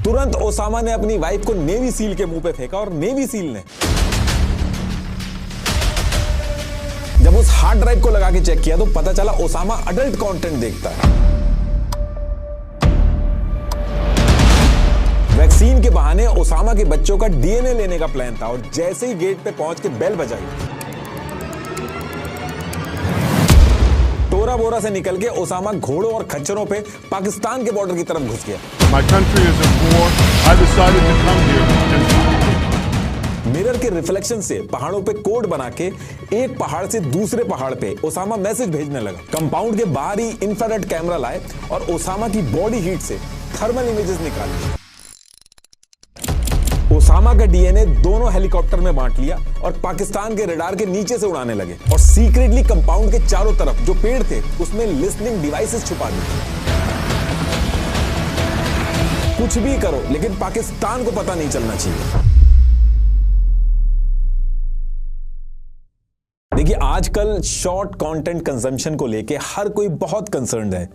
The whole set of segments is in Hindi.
तुरंत ओसामा ने अपनी वाइफ को नेवी सील के मुंह पे फेंका और नेवी सील ने जब उस हार्ड ड्राइव को लगा के चेक किया तो पता चला ओसामा अडल्ट कंटेंट देखता है। वैक्सीन के बहाने ओसामा के बच्चों का डीएनए लेने का प्लान था और जैसे ही गेट पे पहुंच के बेल बजाई, टोरा बोरा से निकल के ओसामा घोड़ों और खच्चरों पे पाकिस्तान के बॉर्डर की तरफ घुस गया। My country is at war. I decided to come here and mirror के रिफ्लेक्शन से पहाड़ों पे कोड बना के एक पहाड़ से दूसरे पहाड़ पे ओसामा मैसेज भेजने लगा। कंपाउंड के बाहर ही इंफ्रारेड कैमरा लाए और ओसामा की बॉडी हीट से थर्मल इमेजेस निकाले। ओसामा का डीएनए दोनों हेलीकॉप्टर में बांट लिया और पाकिस्तान के रडार के नीचे से उड़ाने लगे और सीक्रेटली कंपाउंड के चारों तरफ जो पेड़ थे उसमें लिसनिंग डिवाइसेस छुपा दी। कुछ भी करो लेकिन पाकिस्तान को पता नहीं चलना चाहिए। देखिए, आजकल शॉर्ट कंटेंट कंजम्पशन को लेके हर कोई बहुत कंसर्न्ड है।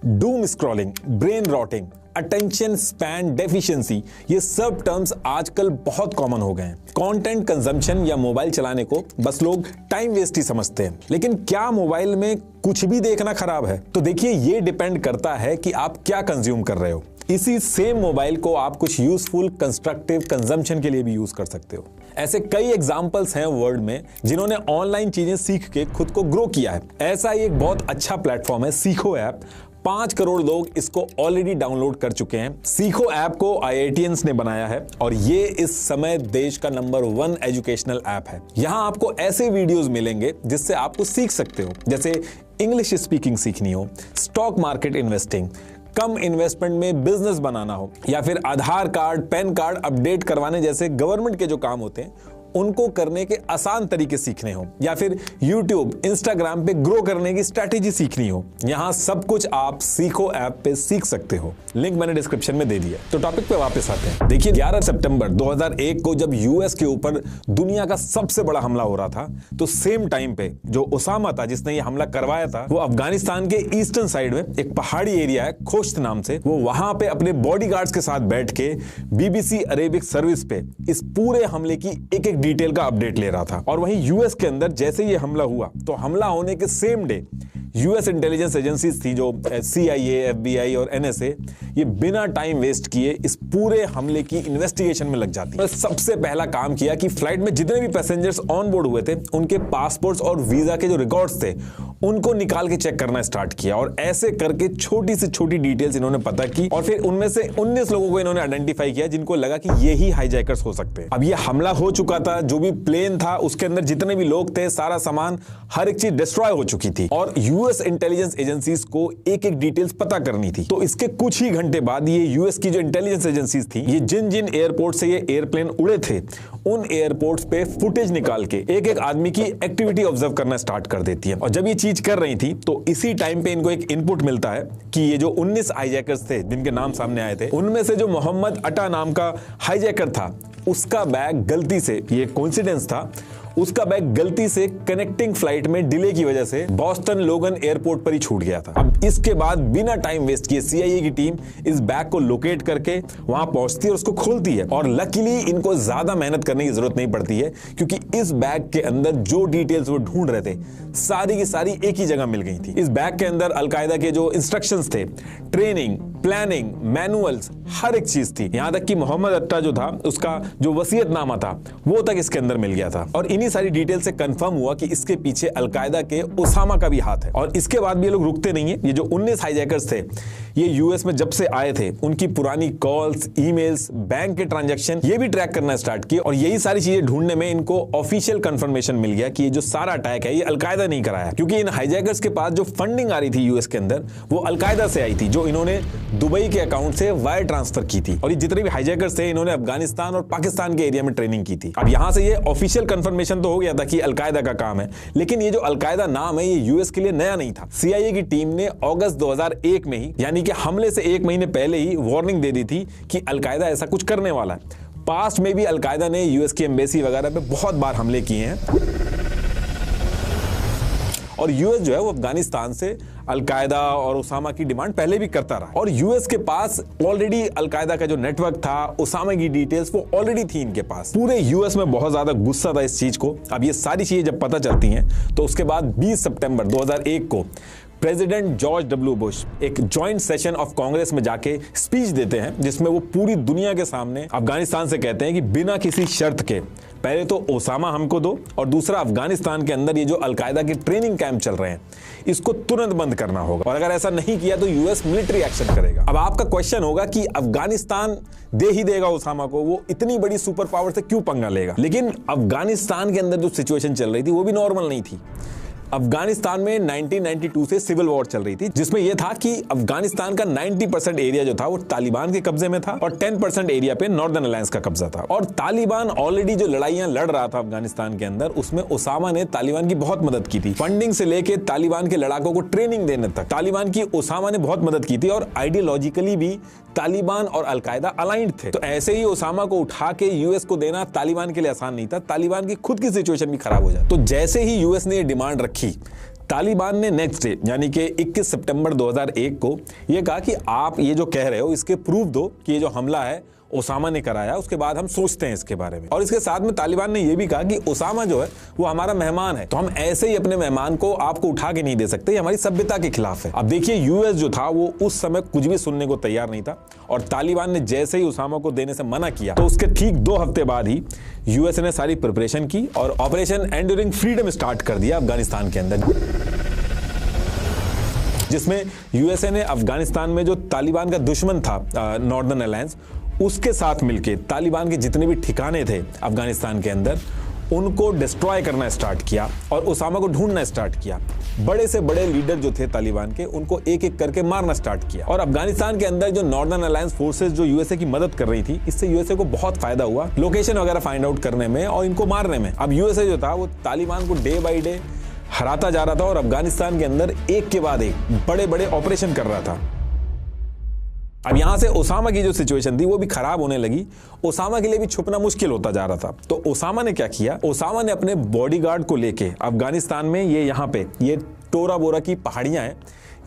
Doom scrolling, brain rotting, attention span deficiency, ये सब टर्म्स आजकल बहुत कॉमन हो गए हैं। कंटेंट कंजम्पशन या मोबाइल चलाने को बस लोग टाइम वेस्ट ही समझते हैं, लेकिन क्या मोबाइल में कुछ भी देखना खराब है? तो देखिए, ये डिपेंड करता है कि आप क्या कंज्यूम कर रहे हो। इसी सेम मोबाइल को आप कुछ यूजफुल कंस्ट्रक्टिव कंजम्पशन के लिए भी यूज कर सकते हो। ऐसे कई एग्जांपल्स हैं वर्ल्ड में जिन्होंने ऑनलाइन चीजें सीख के खुद को ग्रो किया है। ऐसा ही एक बहुत अच्छा प्लेटफॉर्म है सीखो ऐप। 5 करोड़ लोग इसको ऑलरेडी डाउनलोड कर चुके हैं। सीखो ऐप को IITians ने बनाया है और ये इस समय देश का नंबर 1 एजुकेशनल ऐप है। यहाँ आपको ऐसे वीडियोस मिलेंगे जिससे आपको सीख सकते हो, जैसे इंग्लिश स्पीकिंग सीखनी हो, स्टॉक मार्केट इन्वेस्टिंग, कम इन्वेस्टमेंट में बिजनेस बनाना हो, या फिर आधार कार्ड, पैन कार्ड अपडेट करवाने जैसे गवर्नमेंट के जो काम होते हैं उनको करने के आसान तरीके सीखने हो, या फिर YouTube, Instagram पे ग्रो करने की स्ट्रैटेजी सीखनी हो। यहाँ सब कुछ आप सीखो ऐप पे सीख सकते हो। लिंक मैंने डिस्क्रिप्शन में दे दिया। तो टॉपिक पे वापस आते हैं। देखिए, 11 सितंबर 2001 को जब यूएस के ऊपर दुनिया का सबसे बड़ा हमला हो रहा था, तो सेम टाइम पे जो ओसामा था जिसने ये हमला करवाया था, वो अफगानिस्तान के ईस्टर्न साइड में एक पहाड़ी एरिया है खोश्त नाम से, वो वहां पे अपने बॉडीगार्ड्स के साथ बैठ के BBC अरेबिक सर्विस पे इस पूरे हमले की एक एक डिटेल का अपडेट ले रहा था। और वहीं यूएस के अंदर जैसे ये हमला हुआ तो हमला होने के same day US intelligence agencies थी जो CIA, FBI और NSA, ये बिना टाइम वेस्ट किए इस पूरे हमले की इन्वेस्टिगेशन में लग जाती है। सबसे पहला काम किया कि फ्लाइट में जितने भी पैसेंजर्स ऑन बोर्ड हुए थे उनके पासपोर्ट्स और वीजा के जो रिकॉर्ड्स थे उनको निकाल के चेक करना स्टार्ट किया और ऐसे करके छोटी से छोटी डिटेल्स इन्होंने पता की और फिर उनमें से 19 लोगों को इन्होंने आइडेंटिफाई किया जिनको लगा कि ये ही हाईजैकर्स हो सकते हैं। अब ये हमला हो चुका था, जो भी प्लेन था उसके अंदर जितने भी लोग थे, सारा सामान, हर एक चीज डिस्ट्रॉय हो चुकी थी और यूएस इंटेलिजेंस एजेंसीज को एक एक डिटेल्स पता करनी थी। तो इसके कुछ ही घंटे बाद ये यूएस की जो इंटेलिजेंस एजेंसीज थी, ये जिन जिन एयरपोर्ट से ये एयरप्लेन उड़े थे उन एयरपोर्ट्स पे फुटेज निकाल के एक एक आदमी की एक्टिविटी ऑब्जर्व करना स्टार्ट कर देती है। और जब ये चीज कर रही थी तो इसी टाइम पे इनको एक इनपुट मिलता है कि ये जो 19 हाईजैकर्स थे जिनके नाम सामने आए थे, उनमें से जो मोहम्मद अटा नाम का हाईजैकर था उसका बैग गलती से, ये कोइंसिडेंस था, उसका बैग गलती से कनेक्टिंग फ्लाइट में डिले की वजह से बॉस्टन लोगन एयरपोर्ट पर ही छूट गया था। अब इसके बाद बिना टाइम वेस्ट किए CIA की टीम इस बैग को लोकेट करके वहां पहुंचती है और उसको खोलती है और लकीली इनको ज्यादा मेहनत करने की जरूरत नहीं पड़ती है क्योंकि इस बैग के अंदर जो डिटेल्स वो ढूंढ रहे थे सारी की सारी एक ही जगह मिल गई थी। इस बैग के अंदर अलकायदा के जो इंस्ट्रक्शंस थे, ट्रेनिंग, प्लानिंग, मैनुअल्स, हर एक चीज थी। यहां तक कि मोहम्मद अट्टा जो था उसका जो वसीयतनामा था वो तक इसके अंदर मिल गया था और इन्हीं सारी डिटेल से कंफर्म हुआ कि इसके पीछे अलकायदा के ओसामा का भी हाथ है। और इसके बाद भी ये लोग रुकते नहीं है। ये जो 19 हाईजैकर्स थे ये यूएस में जब से आए थे उनकी पुरानी कॉल्स, ईमेल्स, बैंक के ट्रांजैक्शन ये भी ट्रैक करना स्टार्ट किए और यही सारी चीजें ढूंढने में इनको ऑफिशियल कंफर्मेशन मिल गया कि ये जो सारा अटैक है ये अलकायदा नहीं कराया, क्योंकि इन हाईजैकर्स के पास जो फंडिंग आ रही थी यूएस के अंदर वो अलकायदा से आई थी जो इन्होंने दुबई के अकाउंट से वायर ट्रांसफर की थी। और ये जितने भी हाईजैकर्स थे इन्होंने अफगानिस्तान और पाकिस्तान के एरिया में ट्रेनिंग की थी। अब यहां से ये ऑफिशियल कंफर्मेशन तो हो गया था कि अलकायदा का काम है, लेकिन ये जो अलकायदा नाम है ये यूएस के लिए नया नहीं था। CIA की टीम ने अगस्त 2001 में ही, यानी कि हमले से 1 महीने पहले ही वार्निंग दे दी थी कि अलकायदा ऐसा कुछ करने वाला है। पास्ट में भी अलकायदा ने यूएस की एम्बेसी वगैरह पे बहुत बार हमले किए हैं और यूएस जो है वो अफगानिस्तान से अलकायदा और उसामा की डिमांड पहले भी करता रहा और यूएस के पास ऑलरेडी अलकायदा का जो नेटवर्क था, उसामा की डिटेल्स वो ऑलरेडी थी इनके पास। पूरे यूएस में बहुत ज्यादा गुस्सा था इस चीज को। अब ये सारी चीजें जब पता चलती हैं तो उसके बाद 20 सितंबर 2001 को प्रेसिडेंट जॉर्ज डब्ल्यू बुश एक जॉइंट सेशन ऑफ कांग्रेस में जाके स्पीच देते हैं, जिसमें वो पूरी दुनिया के सामने अफगानिस्तान से कहते हैं कि बिना किसी शर्त के पहले तो ओसामा हमको दो और दूसरा अफगानिस्तान के अंदर ये जो अलकायदा के ट्रेनिंग कैंप चल रहे हैं इसको तुरंत बंद करना होगा और अगर ऐसा नहीं किया तो यूएस मिलिट्री एक्शन करेगा। अब आपका क्वेश्चन होगा कि अफगानिस्तान दे ही देगा ओसामा को, वो इतनी बड़ी सुपर पावर से क्यों पंगा लेगा? लेकिन अफगानिस्तान के अंदर जो सिचुएशन चल रही थी वो भी नॉर्मल नहीं थी। अफगानिस्तान में 1992 से सिविल वॉर चल रही थी, जिसमें यह था कि अफगानिस्तान का 90% एरिया जो था वो तालिबान के कब्जे में था और 10% एरिया पे नॉर्दर्न अलायंस का कब्जा था। और तालिबान ऑलरेडी जो लड़ाइयां लड़ रहा था अफगानिस्तान के अंदर, उसमें ओसामा ने तालिबान की बहुत मदद की थी। फंडिंग से लेके तालिबान के लड़ाकों को ट्रेनिंग देने तक तालिबान की ओसामा ने बहुत मदद की थी और आइडियोलॉजिकली भी तालिबान और अलकायदा अलाइंड थे। तो ऐसे ही ओसामा को उठा के यूएस को देना तालिबान के लिए आसान नहीं था, तालिबान की खुद की सिचुएशन भी खराब हो जाए। तो जैसे ही यूएस ने ये डिमांड रखी, तालिबान ने नेक्स्ट डे यानी कि 21 सितंबर 2001 को ये कहा कि आप ये जो कह रहे हो इसके प्रूफ दो कि ये जो हमला है ओसामा ने कराया, उसके बाद हम सोचते हैं इसके बारे में। और इसके साथ में तालिबान ने यह भी कहा कि ओसामा जो है वो हमारा मेहमान है, तो हम ऐसे ही अपने मेहमान को आपको उठा के नहीं दे सकते, ये हमारी सभ्यता के खिलाफ है। अब देखिए यूएस जो था वो उस समय कुछ भी सुनने को तैयार नहीं था और तालिबान ने जैसे ही ओसामा को देने से मना किया तो उसके ठीक 2 हफ्ते बाद ही यूएस ने सारी प्रिपरेशन की और ऑपरेशन एंड्यूरिंग फ्रीडम स्टार्ट कर दिया अफगानिस्तान के अंदर, जिसमें यूएसए ने अफगानिस्तान में जो तालिबान का दुश्मन था नॉर्दर्न अलायंस, उसके साथ मिलके तालिबान के जितने भी ठिकाने थे अफगानिस्तान के अंदर उनको डिस्ट्रॉय करना स्टार्ट किया और ओसामा को ढूंढना स्टार्ट किया। बड़े से बड़े लीडर जो थे तालिबान के उनको एक एक करके मारना स्टार्ट किया और अफगानिस्तान के अंदर जो नॉर्दर्न अलायंस फोर्सेस जो यूएसए की मदद कर रही थी, इससे यूएसए को बहुत फायदा हुआ लोकेशन वगैरह फाइंड आउट करने में और इनको मारने में। अब यूएसए जो था वो तालिबान को डे बाई डे हराता जा रहा था और अफगानिस्तान के अंदर एक के बाद एक बड़े बड़े ऑपरेशन कर रहा था। अब यहां से ओसामा की जो सिचुएशन थी वो भी खराब होने लगी, ओसामा के लिए भी छुपना मुश्किल होता जा रहा था। तो ओसामा ने क्या किया, ओसामा ने अपने बॉडीगार्ड को लेके अफगानिस्तान में यहाँ पे ये टोरा बोरा की पहाड़ियां हैं,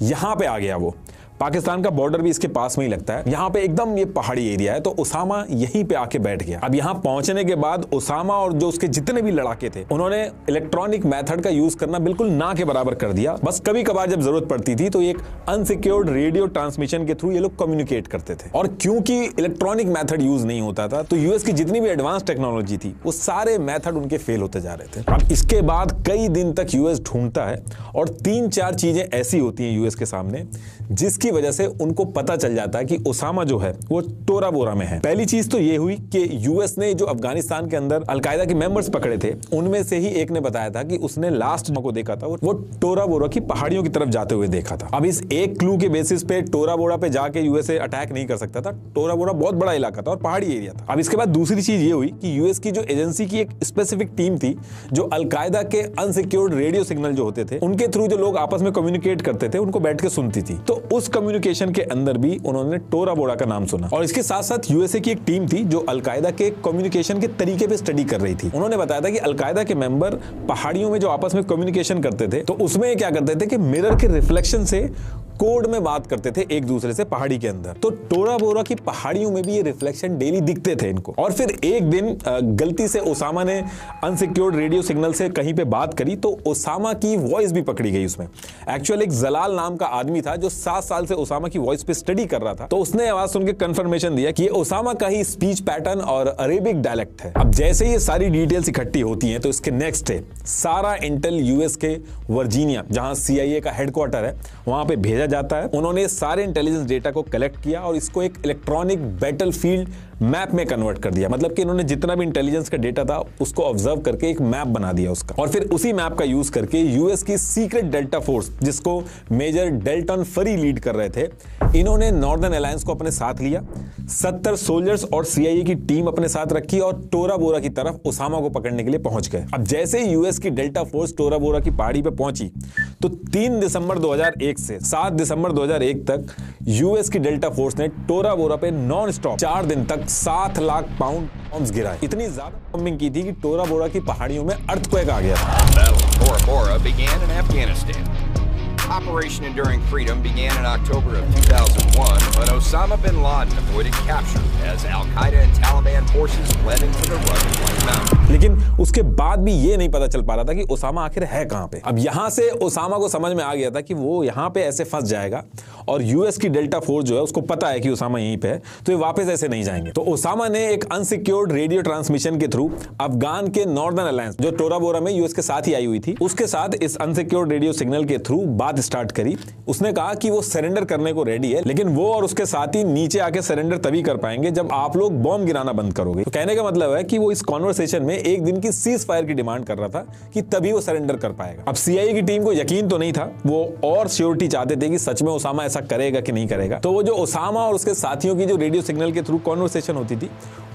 यहां पे आ गया। वो पाकिस्तान का बॉर्डर भी इसके पास में ही लगता है, यहाँ पे एकदम ये पहाड़ी एरिया है, तो ओसामा यहीं पे आके बैठ गया। अब यहाँ पहुंचने के बाद ओसामा और जो उसके जितने भी लड़ाके थे उन्होंने इलेक्ट्रॉनिक मेथड का यूज करना बिल्कुल ना के बराबर कर दिया। बस कभी कभार जब जरूरत पड़ती थी तो एक अनसिक्योर्ड रेडियो ट्रांसमिशन के थ्रू ये लोग कम्युनिकेट करते थे और क्योंकि इलेक्ट्रॉनिक मेथड यूज नहीं होता था तो यूएस की जितनी भी एडवांस टेक्नोलॉजी थी वो सारे मेथड उनके फेल होते जा रहे थे। अब इसके बाद कई दिन तक यूएस ढूंढता है और 3-4 चीजें ऐसी होती हैं यूएस के सामने जिसकी वजह से उनको पता चल जाता है कि ओसामा जो है वो टोरा बोरा में है। पहली चीज तो ये हुई कि यूएस ने जो अफगानिस्तान के अंदर अलकायदा के मेंबर्स पकड़े थे उनमें से ही एक ने बताया था कि उसने लास्ट को देखा था वो टोरा बोरा की पहाड़ियों की तरफ जाते हुए देखा था। अब इस एक क्लू के बेसिस पे टोरा बोरा पे जाके यूएसए अटैक नहीं कर सकता था, टोरा बोरा बहुत बड़ा इलाका था और पहाड़ी एरिया था। अब इसके बाद दूसरी चीज ये हुई कि यूएस की जो एजेंसी की एक स्पेसिफिक टीम थी जो अलकायदा के अनसिक्योर्ड रेडियो सिग्नल जो होते थे उनके थ्रू जो लोग आपस में कम्युनिकेट करते थे उनको बैठ के सुनती थी, तो उस कम्युनिकेशन के अंदर भी उन्होंने टोरा बोरा का नाम सुना। और इसके साथ साथ यूएसए की एक टीम थी जो अलकायदा के कम्युनिकेशन के तरीके पे स्टडी कर रही थी। उन्होंने बताया था कि अलकायदा के मेंबर पहाड़ियों में जो आपस में कम्युनिकेशन करते थे तो उसमें क्या करते थे कि मिरर के रिफ्लेक्शन से कोड में बात करते थे एक दूसरे से पहाड़ी के अंदर। तो टोरा बोरा की पहाड़ियों में भी ये रिफ्लेक्शन डेली दिखते थे इनको। और फिर एक दिन गलती से ओसामा ने अनसिक्योर्ड रेडियो सिग्नल से कहीं पे बात करी तो ओसामा की वॉइस भी पकड़ी गई उसमें। एक्चुअली एक जलाल नाम का आदमी था जो 7 साल से ओसामा की वॉइस पे स्टडी कर रहा था, तो उसने आवाज सुन के कंफर्मेशन दिया कि ये ओसामा का ही स्पीच पैटर्न और अरेबिक डायलेक्ट है। अब जैसे ही ये सारी डिटेल्स इकट्ठी होती हैं तो इसके नेक्स्ट डे सारा इंटेल यूएस के वर्जीनिया जहां सीआईए का हेडक्वार्टर है वहां पे भेजा जाता है। उन्होंने सारे इंटेलिजेंस डेटा को कलेक्ट किया और इसको एक इलेक्ट्रॉनिक बैटलफील्ड मैप में कन्वर्ट कर दिया। मतलब कि इन्होंने जितना भी इंटेलिजेंस का डेटा था उसको ऑब्जर्व करके एक मैप बना दिया उसका, और फिर उसी मैप का यूज करके यूएस की सीक्रेट डेल्टा फोर्स जिसको मेजर डेल्टन फरी लीड कर रहे थे, इन्होंने नॉर्दर्न अलायंस को अपने साथ लिया, 70 सोल्जर्स और सीआईए की टीम अपने साथ रखी और टोरा बोरा की तरफ ओसामा को पकड़ने के लिए पहुंच गए। अब जैसे ही यूएस की डेल्टा फोर्स टोरा बोरा की पहाड़ी पे पहुंची तो 3 दिसंबर 2001 से 7 दिसंबर 2001 तक यूएस की डेल्टा फोर्स ने टोरा बोरा पे नॉन स्टॉप 4 दिन तक 7 लाख पाउंड बॉम्ब्स गिराए। इतनी ज्यादा बॉम्बिंग की थी कि टोरा बोरा की पहाड़ियों में अर्थक्वेक आ गया था। Battle of Tora Bora began in Afghanistan. Operation Enduring Freedom began in October of 2001, but Osama bin Laden avoided capture as Al-Qaeda and Taliban forces fled into the rugged White Mountains. लेकिन उसके बाद भी ये नहीं पता चल पा रहा था कि ओसामा आखिर है कहां पे। अब यहां से ओसामा को समझ में आ गया था कि वो यहां पे ऐसे फंस जाएगा और यूएस की डेल्टा फोर्स जो है उसको पता है कि ओसामा यहीं पे है, तो ये वापस ऐसे नहीं जाएंगे। तो ओसामा ने एक अनसिक्योर्ड रेडियो ट्रांसमिशन के थ्रू अफगान के नॉर्दर्न अलायंस जो टोरा बोरा में यूएस के साथ ही आई हुई थी, उसके साथ इस अनसिक्योर्ड रेडियो सिग्नल के थ्रू बात स्टार्ट करी। उसने कहा कि वो सरेंडर करने को रेडी है, लेकिन वो और उसके साथी नीचे आके सरेंडर तभी कर पाएंगे जब आप लोग बॉम्ब गिराना बंद करोगे। तो कहने का मतलब है कि वो इस कॉन्वर्सेशन में एक दिन की सीज फायर की डिमांड कर रहा था कि तभी वो सरेंडर कर पाएगा। अब सीआईए की टीम को यकीन तो नहीं था, वो और श्योरिटी चाहते थे कि सच में ओसामा ऐसा करेगा कि नहीं करेगा। तो वो जो ओसामा और उसके साथियों की जो रेडियो सिग्नल के थ्रू कॉन्वर्सेशन होती थी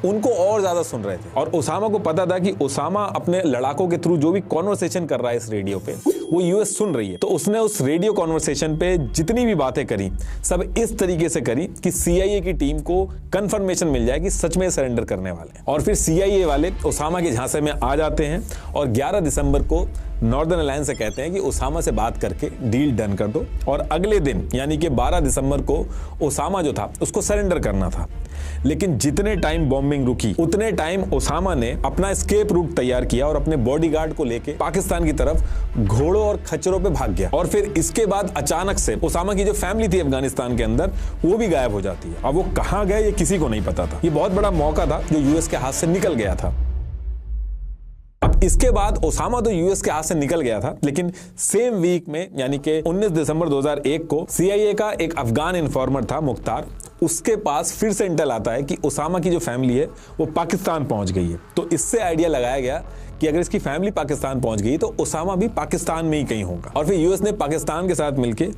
उनको और ज्यादा सुन रहे थे, और ओसामा को पता था कि ओसामा अपने लड़ाकों के थ्रू जो भी कॉन्वर्सेशन कर रहा है इस रेडियो पे वो यूएस सुन रही है। तो उसने उस रेडियो कॉन्वर्सेशन पे जितनी भी बातें करी सब इस तरीके से करी कि सीआईए की टीम को कंफर्मेशन मिल जाए कि सच में सरेंडर करने वाले हैं। और फिर सीआईए वाले ओसामा के झांसे में आ जाते हैं और 11 दिसंबर को नॉर्दर्न अलायंस से कहते हैं कि ओसामा से बात करके डील डन कर दो, और अगले दिन यानी कि 12 दिसंबर को ओसामा जो था उसको सरेंडर करना था। लेकिन जितने टाइम बॉम्बिंग रुकी उतने टाइम ओसामा ने अपना एस्केप रूट तैयार किया और अपने बॉडीगार्ड को लेके पाकिस्तान की तरफ घोड़ों और खच्चरों पे भाग गया। और फिर इसके बाद अचानक से ओसामा की जो फैमिली थी अफगानिस्तान के अंदर वो भी गायब हो जाती है। अब वो कहां गए ये किसी को नहीं पता था। ये बहुत बड़ा मौका था जो यूएस के हाथ से निकल गया था। इसके बाद ओसामा तो यूएस के हाथ से निकल गया था, लेकिन सेम वीक में यानी कि 19 दिसंबर 2001 को सीआईए का एक अफगान इन्फॉर्मर था मुख्तार, उसके पास फिर से इंटेल आता है कि ओसामा की जो फैमिली है वो पाकिस्तान पहुंच गई है। तो इससे आइडिया लगाया गया कि अगर इसकी फैमिली पाकिस्तान पहुंच गई तो ओसामा भी पाकिस्तान में ही कहीं होगा। और फिर यूएस ने पाकिस्तान के साथ मिलकर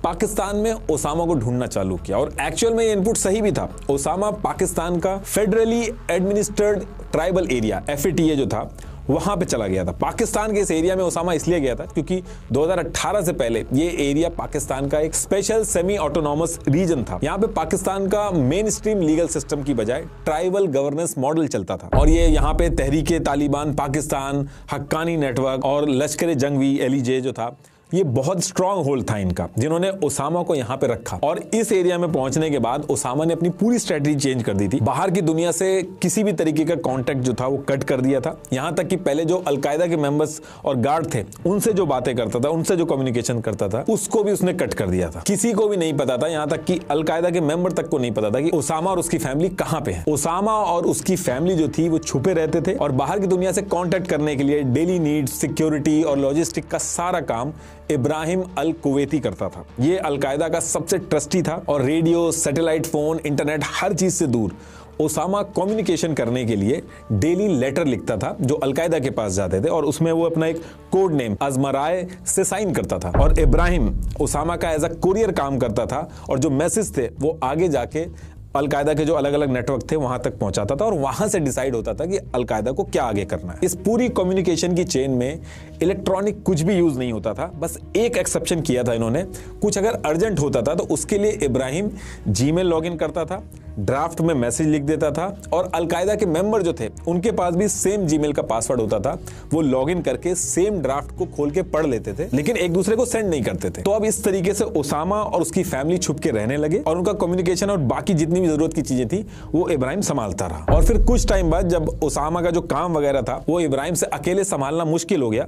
पाकिस्तान में ओसामा को ढूंढना चालू किया, और एक्चुअल में ये इनपुट सही भी था। ओसामा पाकिस्तान का federally administered tribal area FATA जो था वहां पे चला गया था। पाकिस्तान के इस एरिया में ओसामा इसलिए गया था क्योंकि 2018 से पहले ये एरिया पाकिस्तान का एक स्पेशल सेमी ऑटोनॉमस रीजन था। यहाँ पे पाकिस्तान का मेन स्ट्रीम लीगल सिस्टम की बजाय ट्राइबल गवर्नेंस मॉडल चलता था, और ये यहाँ पे तहरीके तालिबान पाकिस्तान, हक्कानी नेटवर्क और लश्कर जंगवी LEJ जो था ये बहुत स्ट्रांग होल्ड था इनका, जिन्होंने ओसामा को यहाँ पे रखा। और इस एरिया में पहुंचने के बाद ओसामा ने अपनी पूरी स्ट्रेटजी चेंज कर दी थी। बाहर की दुनिया से किसी भी तरीके का कांटेक्ट जो था वो कट कर दिया था। यहाँ तक कि पहले जो अलकायदा के मेंबर्स और गार्ड थे उनसे जो बातें करता था, उनसे जो कम्युनिकेशन करता था, उसको भी उसने कट कर दिया था। किसी को भी नहीं पता था, यहाँ तक कि अलकायदा के मेंबर तक को नहीं पता था कि ओसामा और उसकी फैमिली कहाँ पे है। ओसामा और उसकी फैमिली जो थी वो छुपे रहते थे और बाहर की दुनिया से कॉन्टेक्ट करने के लिए डेली नीड्स, सिक्योरिटी और लॉजिस्टिक का सारा काम इब्राहिम अल कुवैती करता था। ये अलकायदा का सबसे ट्रस्टी था और रेडियो, सैटेलाइट फोन, इंटरनेट हर चीज से दूर ओसामा कम्युनिकेशन करने के लिए डेली लेटर लिखता था जो अलकायदा के पास जाते थे, और उसमें वो अपना एक कोड नेम अजमराए से साइन करता था। और इब्राहिम ओसामा का एज अ कुरियर काम करता था और जो मैसेज थे वो आगे जाके अलकायदा के जो अलग अलग नेटवर्क थे वहां तक पहुंचाता था, और वहां से डिसाइड होता था कि अलकायदा को क्या आगे करना है। इस पूरी कम्युनिकेशन की चेन में इलेक्ट्रॉनिक कुछ भी यूज नहीं होता था। बस एक एक्सेप्शन किया था इन्होंने, कुछ अगर अर्जेंट होता था तो उसके लिए इब्राहिम जीमेल लॉगिन करता था, ड्राफ्ट में मैसेज लिख देता था, और अलकायदा के मेंबर जो थे उनके पास भी सेम जीमेल का पासवर्ड होता था। वो लॉगिन करके सेम ड्राफ्ट को खोल के पढ़ लेते थे, लेकिन एक दूसरे को सेंड नहीं करते थे। तो अब इस तरीके से ओसामा और उसकी फैमिली छुप के रहने लगे और उनका कम्युनिकेशन और बाकी जितनी भी जरूरत की चीजें थी वो इब्राहिम संभालता रहा। और फिर कुछ टाइम बाद जब ओसामा का जो काम वगैरह था वो इब्राहिम से अकेले संभालना मुश्किल हो गया,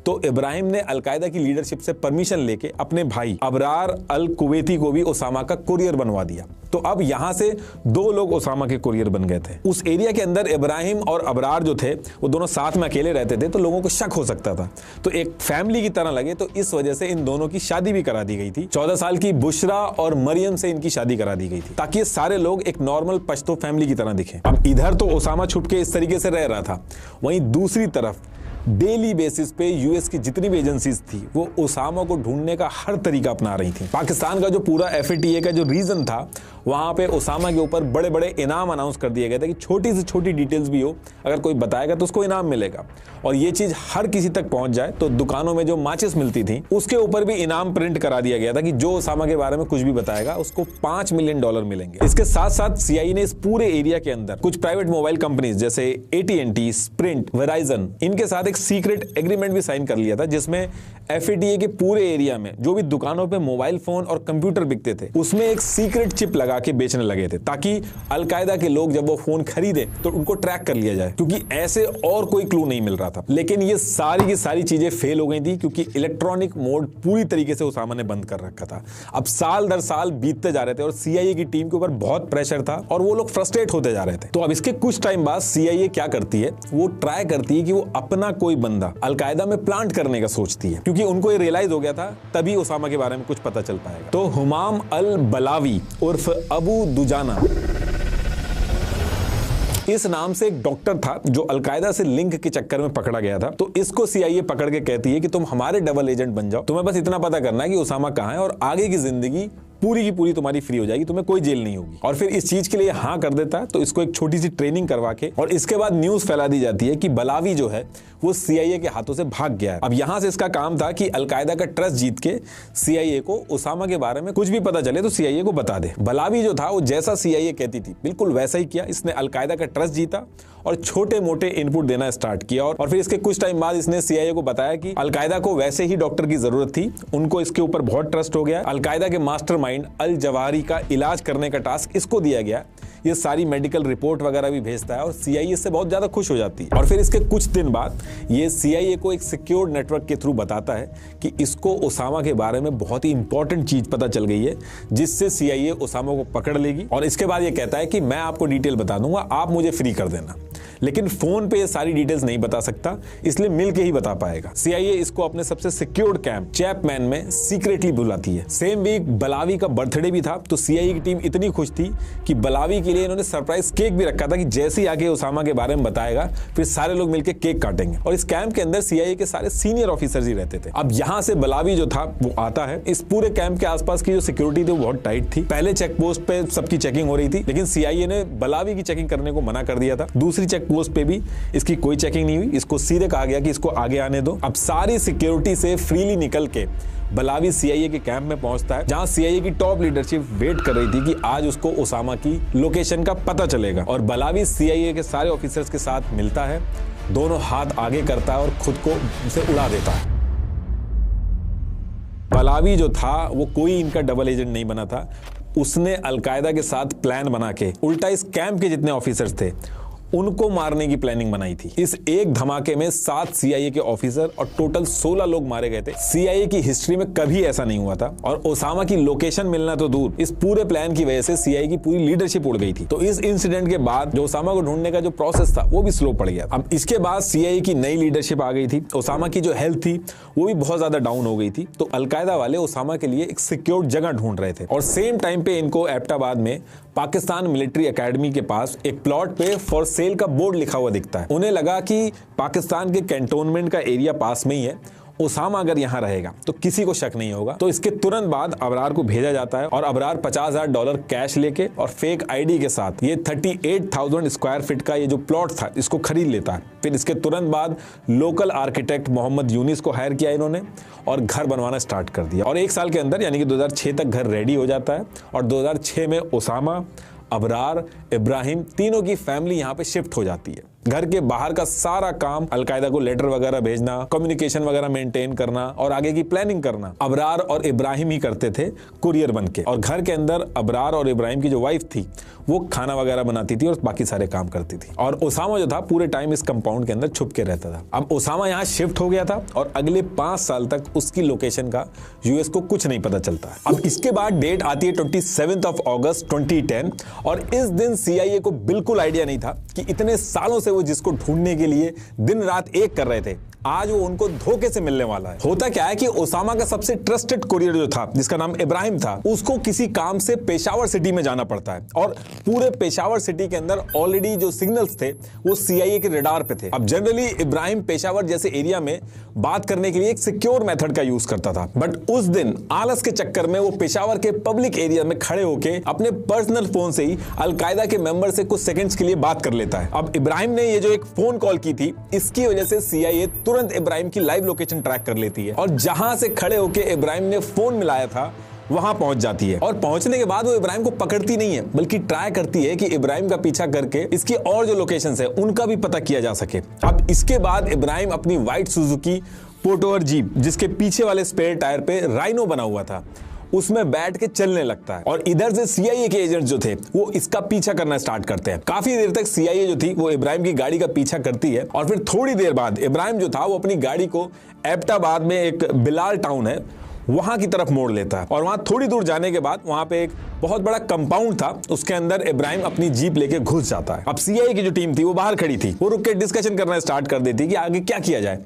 तो इब्राहिम ने अलकायदा की लीडरशिप से परमिशन लेके अपने भाई अबरार अल कुवैती को भी ओसामा का कुरियर बनवा दिया। तो अब यहां से 2 लोग ओसामा के कुरियर बन गए थे। उस एरिया के अंदर इब्राहिम और अबरार जो थे वो दोनों साथ में अकेले रहते थे, तो लोगों को शक हो सकता था, तो एक फैमिली की तरह लगे। तो इस वजह से इन दोनों की शादी भी करा दी गई थी। 14 साल की बुशरा और मरियम से इनकी शादी करा दी गई थी ताकि ये सारे लोग एक नॉर्मल पश्तो फैमिली की तरह दिखें। अब इधर तो ओसामा छुप के इस तरीके से रह रहा था, वहीं दूसरी तरफ डेली बेसिस पे यूएस की जितनी भी एजेंसीज थी वो ओसामा को ढूंढने का हर तरीका अपना रही थी। पाकिस्तान का जो पूरा FATA का जो रीजन था, वहां पे ओसामा के ऊपर बड़े बड़े इनाम अनाउंस कर दिए गए थे कि छोटी से छोटी डिटेल्स भी हो, अगर कोई बताएगा तो उसको इनाम मिलेगा। और ये चीज हर किसी तक पहुंच जाए, तो दुकानों में जो माचिस मिलती थी उसके ऊपर भी इनाम प्रिंट करा दिया गया था कि जो ओसामा के बारे में कुछ भी बताएगा उसको $5 मिलियन मिलेंगे। इसके साथ साथ CIA ने इस पूरे एरिया के अंदर कुछ प्राइवेट मोबाइल कंपनीज जैसे AT&T, स्प्रिंट, वेराइजन, इनके साथ एक सीक्रेट एग्रीमेंट भी साइन कर लिया था, जिसमें FATA के पूरे एरिया में जो भी दुकानों पे मोबाइल फोन और कंप्यूटर बिकते थे उसमें एक सीक्रेट चिप लगा के बेचने लगे थे, ताकि अलकायदा के लोग जब वो फोन खरीदे तो उनको ट्रैक कर लिया जाए, क्योंकि ऐसे और कोई क्लू नहीं मिल रहा था। लेकिन ये सारी की सारी चीजें फेल हो गई थी, क्योंकि इलेक्ट्रॉनिक मोड पूरी तरीके से ओसामा ने बंद कर रखा था। अब साल दर साल बीतते जा रहे थे और CIA की टीम के ऊपर बहुत प्रेशर था और वो लोग फ्रस्ट्रेट होते जा रहे थे। तो अब इसके कुछ टाइम बाद CIA क्या करती है, वो ट्राई करती है कि वो अपना कोई बंदा अलकायदा में प्लांट करने का सोचती है, क्योंकि उनको ये रियलाइज हो गया था तभी ओसामा के बारे में कुछ पता चल पाएगा। तो हुमाम अल बलावी उर्फ अबू दुजाना, इस नाम से एक डॉक्टर था जो अलकायदा से लिंक के चक्कर में पकड़ा गया था। तो इसको CIA पकड़ के कहती है कि तुम हमारे डबल एजेंट बन जाओ, तुम्हें बस इतना पता करना है कि ओसामा कहां है और आगे की जिंदगी पूरी की पूरी तुम्हारी फ्री हो जाएगी, तुम्हें कोई जेल नहीं होगी। और फिर इस चीज के लिए हाँ कर देता है। तो इसको एक छोटी सी ट्रेनिंग करवा के और इसके बाद न्यूज फैला दी जाती है कि बलावी जो है वो CIA के हाथों से भाग गया है। अब यहां से इसका काम था कि अलकायदा का ट्रस्ट जीत के CIA को ओसामा के बारे में कुछ भी पता चले तो CIA को बता दे। बलावी जो था वो जैसा CIA कहती थी बिल्कुल वैसा ही किया। इसने अलकायदा का ट्रस्ट जीता और छोटे मोटे इनपुट देना स्टार्ट किया। और फिर इसके कुछ टाइम बाद इसने CIA को बताया कि अलकायदा को वैसे ही डॉक्टर की जरूरत थी, उनको इसके ऊपर बहुत ट्रस्ट हो गया। अलकायदा के मास्टरमाइंड अल जवाहरी का इलाज करने का टास्क इसको दिया गया। ये सारी मेडिकल रिपोर्ट वगैरह भी भेजता है और CIA इससे बहुत ज्यादा खुश हो जाती है। और फिर इसके कुछ दिन बाद ये CIA को एक सिक्योर्ड नेटवर्क के थ्रू बताता है कि इसको ओसामा के बारे में बहुत ही इंपॉर्टेंट चीज पता चल गई है, जिससे CIA ओसामा को पकड़ लेगी। और इसके बाद ये कहता है कि मैं आपको डिटेल बता दूंगा, आप मुझे फ्री कर देना। लेकिन फोन पे ये सारी डिटेल्स नहीं बता सकता, इसलिए मिल के ही बता पाएगा। CIA इसको अपने सबसे सिक्योर्ड कैंप चैपमैन में सीक्रेटली बुलाती है। सेम वीक बलावी का बर्थडे भी था, तो CIA की टीम इतनी खुश थी कि बलावी के लिए इन्होंने सरप्राइज केक भी रखा था कि जैसे ही आके ओसामा के बारे में बताएगा फिर सारे लोग मिलकर केक काटेंगे। और इस कैंप के अंदर CIA के सारे सीनियर ऑफिसर्स ही रहते थे। अब यहां से बलावी जो था वो आता है। इस पूरे कैंप के आसपास की जो सिक्योरिटी थी वो बहुत टाइट थी। पहले चेक पोस्ट पे सबकी चेकिंग हो रही थी, लेकिन CIA ने बलावी की चेकिंग करने को मना कर दिया था। दूसरी चेक पोस्ट पे भी इसकी कोई चेकिंग नहीं हुई, इसको सीधे कहा गया कि इसको आगे आने दो। अब सारी सिक्योरिटी से फ्रीली निकल के बलावी CIA के कैंप में पहुंचता है, जहां CIA की टॉप लीडरशिप वेट कर रही थी कि आज उसको ओसामा की लोकेशन का पता चलेगा। और बलावी CIA के सारे ऑफिसर्स के साथ मिलता है, दोनों हाथ आगे करता है और खुद को उसे उड़ा देता है। बलावी जो था वो कोई इनका डबल एजेंट नहीं बना था, उसने अलकायदा के साथ प्लान बना के उल्टा इस कैंप के जितने ऑफिसर्स थे उनको मारने की प्लानिंग बनाई थी। इस एक धमाके में 7 CIA के ऑफिसर और टोटल 16 लोग मारे गए थे। CIA की हिस्ट्री में कभी ऐसा नहीं हुआ था। और ओसामा की लोकेशन मिलना तो दूर, इस पूरे प्लान की वजह से CIA की पूरी लीडरशिप उड़ गई थी। तो इस इंसिडेंट के बाद जो ओसामा को ढूंढने का जो प्रोसेस था वो भी स्लो पड़ गया। अब इसके बाद CIA की नई लीडरशिप आ गई थी। ओसामा की जो हेल्थ थी वो भी बहुत ज्यादा डाउन हो गई थी। तो अलकायदा वाले ओसामा के लिए एक सिक्योर्ड जगह ढूंढ रहे थे। और सेम टाइम पे इनको एबटाबाद में पाकिस्तान मिलिट्री एकेडमी के पास एक प्लॉट पे फॉर सेल का बोर्ड लिखा हुआ दिखता है। उन्हें लगा कि पाकिस्तान के कैंटोनमेंट का एरिया पास में ही है, ओसामा अगर यहां रहेगा तो किसी को शक नहीं होगा। तो इसके तुरंत बाद अबरार को भेजा जाता है और अबरार $50,000 कैश लेके और फेक ID के साथ ये 38,000 स्क्वायर फीट का ये जो प्लॉट था इसको खरीद लेता है। फिर इसके तुरंत बाद लोकल आर्किटेक्ट मोहम्मद यूनिस को हायर किया इन्होंने और घर बनवाना स्टार्ट कर दिया। और 1 साल के अंदर यानी कि 2006 तक घर रेडी हो जाता है। और 2006 में ओसामा, अबरार, इब्राहिम तीनों की फैमिली यहाँ पे शिफ्ट हो जाती है। घर के बाहर का सारा काम अलकायदा को लेटर वगैरह भेजना, कम्युनिकेशन वगैरह मेंटेन करना और आगे की प्लानिंग करना अबरार और इब्राहिम ही करते थे कुरियर बनके। और घर के अंदर अबरार और इब्राहिम की जो वाइफ थी वो खाना वगैरह बनाती थी और बाकी सारे काम करती थी। और ओसामा जो था पूरे टाइम इस कंपाउंड के अंदर छुप के रहता था। अब ओसामा यहाँ शिफ्ट हो गया था और अगले 5 साल तक उसकी लोकेशन का यूएस को कुछ नहीं पता चलता है। अब इसके बाद डेट आती है 27 अगस्त 2010 और इस दिन CIA को बिल्कुल आइडिया नहीं था कि इतने सालों से वो जिसको ढूंढने के लिए दिन रात एक कर रहे थे आज वो उनको धोखे से मिलने वाला है। होता क्या है कि ओसामा का सबसे ट्रस्टेड कुरियर जो था, जिसका नाम इब्राहिम था, उसको किसी काम से पेशावर सिटी में जाना पड़ता है और पूरे पेशावर सिटी के अंदर ऑलरेडी जो सिग्नल्स थे वो CIA के रडार पे थे। अब जनरली इब्राहिम पेशावर जैसे एरिया में बात करने के लिए एक सिक्योर मेथड का यूज करता था, बट उस दिन आलस के चक्कर में वो पेशावर के पब्लिक एरिया में खड़े होकर अपने पर्सनल फोन से ही अलकायदा के मेंबर से कुछ सेकंड्स के लिए बात कर लेता है। अब इब्राहिम ने ये जो एक फोन कॉल की थी, इसकी वजह से CIA तुरंत इब्राहिम की लाइव लोकेशन ट्रैक कर लेती है और जहां से खड़े होकर इब्राहिम ने फोन मिलाया था वहां पहुंच जाती है। और पहुंचने के बाद वो इब्राहिम को पकड़ती नहीं है, बल्कि ट्राई करती है कि इब्राहिम का पीछा करके इसकी और जो लोकेशंस है उनका भी पता किया जा सके। अब इसके बाद इब्राहिम अपनी व्हाइट सुजुकी पोर्टोवर जीप, जिसके पीछे वाले स्पेयर टायर पे राइनो बना हुआ था, उसमें बैठ के चलने लगता है और इधर से CIA के एजेंट जो थे वो इसका पीछा करना स्टार्ट करते हैं। काफी देर तक CIA जो थी वो इब्राहिम की गाड़ी का पीछा करती है और फिर थोड़ी देर बाद इब्राहिम जो था वो अपनी गाड़ी को एबटाबाद में एक बिलाल टाउन है वहां की तरफ मोड़ लेता है और वहां थोड़ी दूर जाने के बाद वहां पे एक बहुत बड़ा कंपाउंड था, उसके अंदर इब्राहिम अपनी जीप लेके घुस जाता है। अब CIA की जो टीम थी वो बाहर खड़ी थी, वो रुक के डिस्कशन करना स्टार्ट कर देती कि आगे क्या किया जाए।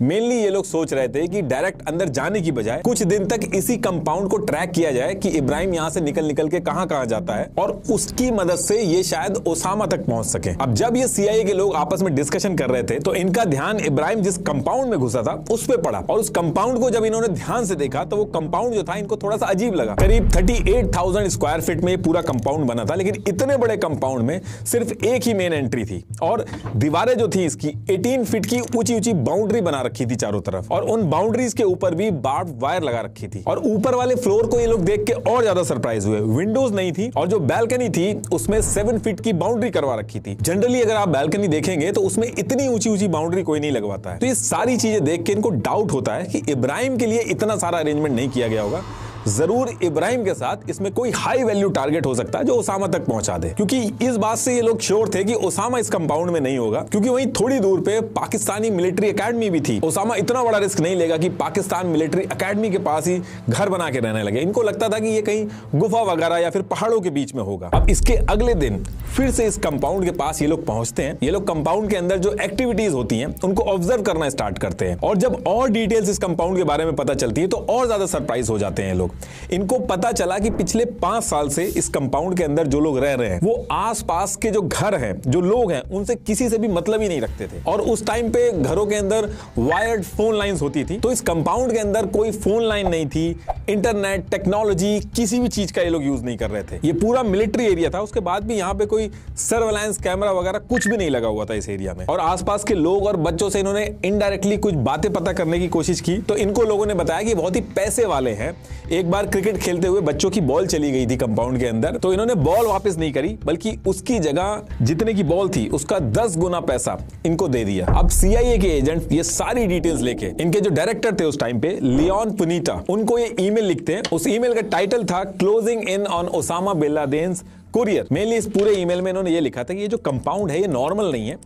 मेनली ये लोग सोच रहे थे कि डायरेक्ट अंदर जाने की बजाय कुछ दिन तक इसी कंपाउंड को ट्रैक किया जाए कि इब्राहिम यहां से निकल के कहां जाता है और उसकी मदद से ये शायद ओसामा तक पहुंच सके। अब जब ये CIA के लोग आपस में डिस्कशन कर रहे थे तो इनका ध्यान इब्राहिम जिस कंपाउंड में घुसा था उस पर पड़ा और उस कंपाउंड को जब इन्होंने ध्यान से देखा तो वो कंपाउंड जो था इनको थोड़ा सा अजीब लगा। करीब 38,000 स्क्वायर फीट में ये पूरा कंपाउंड बना था, लेकिन इतने बड़े कंपाउंड में सिर्फ एक ही मेन एंट्री थी और दीवारें जो थी इसकी 18 फीट की ऊंची बाउंड्री बना रखी थी चारों तरफ और उन बाउंड्रीज के ऊपर भी बार्ब वायर लगा रखी थी। और ऊपर वाले फ्लोर को ये लोग देख के और ज्यादा सरप्राइज हुए, विंडोज नहीं थी और जो बैल्कनी थी उसमें 7 फीट की बाउंड्री करवा रखी थी। जनरली अगर आप बैल्कनी देखेंगे तो उसमें इतनी ऊंची बाउंड्री कोई नहीं लगवाता है। तो ये सारी चीजें देख के इनको डाउट होता है कि इब्राहिम के लिए इतना सारा अरेंजमेंट नहीं किया गया होगा, जरूर इब्राहिम के साथ इसमें कोई हाई वैल्यू टारगेट हो सकता है जो ओसामा तक पहुंचा दे। क्योंकि इस बात से ये लोग श्योर थे कि ओसामा इस कंपाउंड में नहीं होगा, क्योंकि वहीं थोड़ी दूर पे पाकिस्तानी मिलिट्री एकेडमी भी थी। ओसामा इतना बड़ा रिस्क नहीं लेगा कि पाकिस्तान मिलिट्री एकेडमी के पास ही घर बना के रहने लगे। इनको लगता था कि ये कहीं गुफा वगैरह या फिर पहाड़ों के बीच में होगा। अब इसके अगले दिन फिर से इस कंपाउंड के पास ये लोग पहुंचते हैं। ये लोग कंपाउंड के अंदर जो एक्टिविटीज होती हैं उनको ऑब्जर्व करना स्टार्ट करते हैं और जब और डिटेल्स इस कंपाउंड के बारे में पता चलती है तो और ज्यादा सरप्राइज हो जाते हैं लोग। इनको पता चला कि पिछले 5 साल से इस कंपाउंड के अंदर जो लोग रह रहे हैं वो आसपास के जो घर हैं, जो लोग हैं, उनसे किसी से भी मतलब ही नहीं रखते थे और उस टाइम पे घरों के अंदर वायर्ड फोन लाइंस होती थी। तो इस कंपाउंड के अंदर कोई फोन लाइन नहीं थी, इंटरनेट टेक्नोलॉजी किसी भी चीज का ये लोग यूज नहीं कर रहे थे। ये पूरा मिलिट्री एरिया था, उसके बाद भी यहाँ पे कोई सर्वेलांस कैमरा वगैरह कुछ भी नहीं लगा हुआ था इस एरिया में। और आसपास के लोग और बच्चों से इन्होंने इनडायरेक्टली कुछ बातें पता करने की कोशिश की तो इनको लोगों ने बताया कि बहुत ही पैसे वाले हैं। एक बार क्रिकेट खेलते हुए बच्चों की बॉल चली गई थी कंपाउंड के अंदर, तो इन्होंने बॉल वापस नहीं करी बल्कि उसकी जगह जितने की बॉल थी उसका 10 गुना पैसा इनको दे दिया। अब CIA के एजेंट ये सारी डिटेल्स लेके इनके जो डायरेक्टर थे उस टाइम पे लियोन पुनीटा, उनको ये ईमेल लिखते हैं। उस ईमेल का टाइटल था closing in on Osama bin Laden's courier. Mainly इस पूरे ईमेल में इन्होंने ये लिखा था कि ये जो कंपाउंड है ये नॉर्मल नहीं है,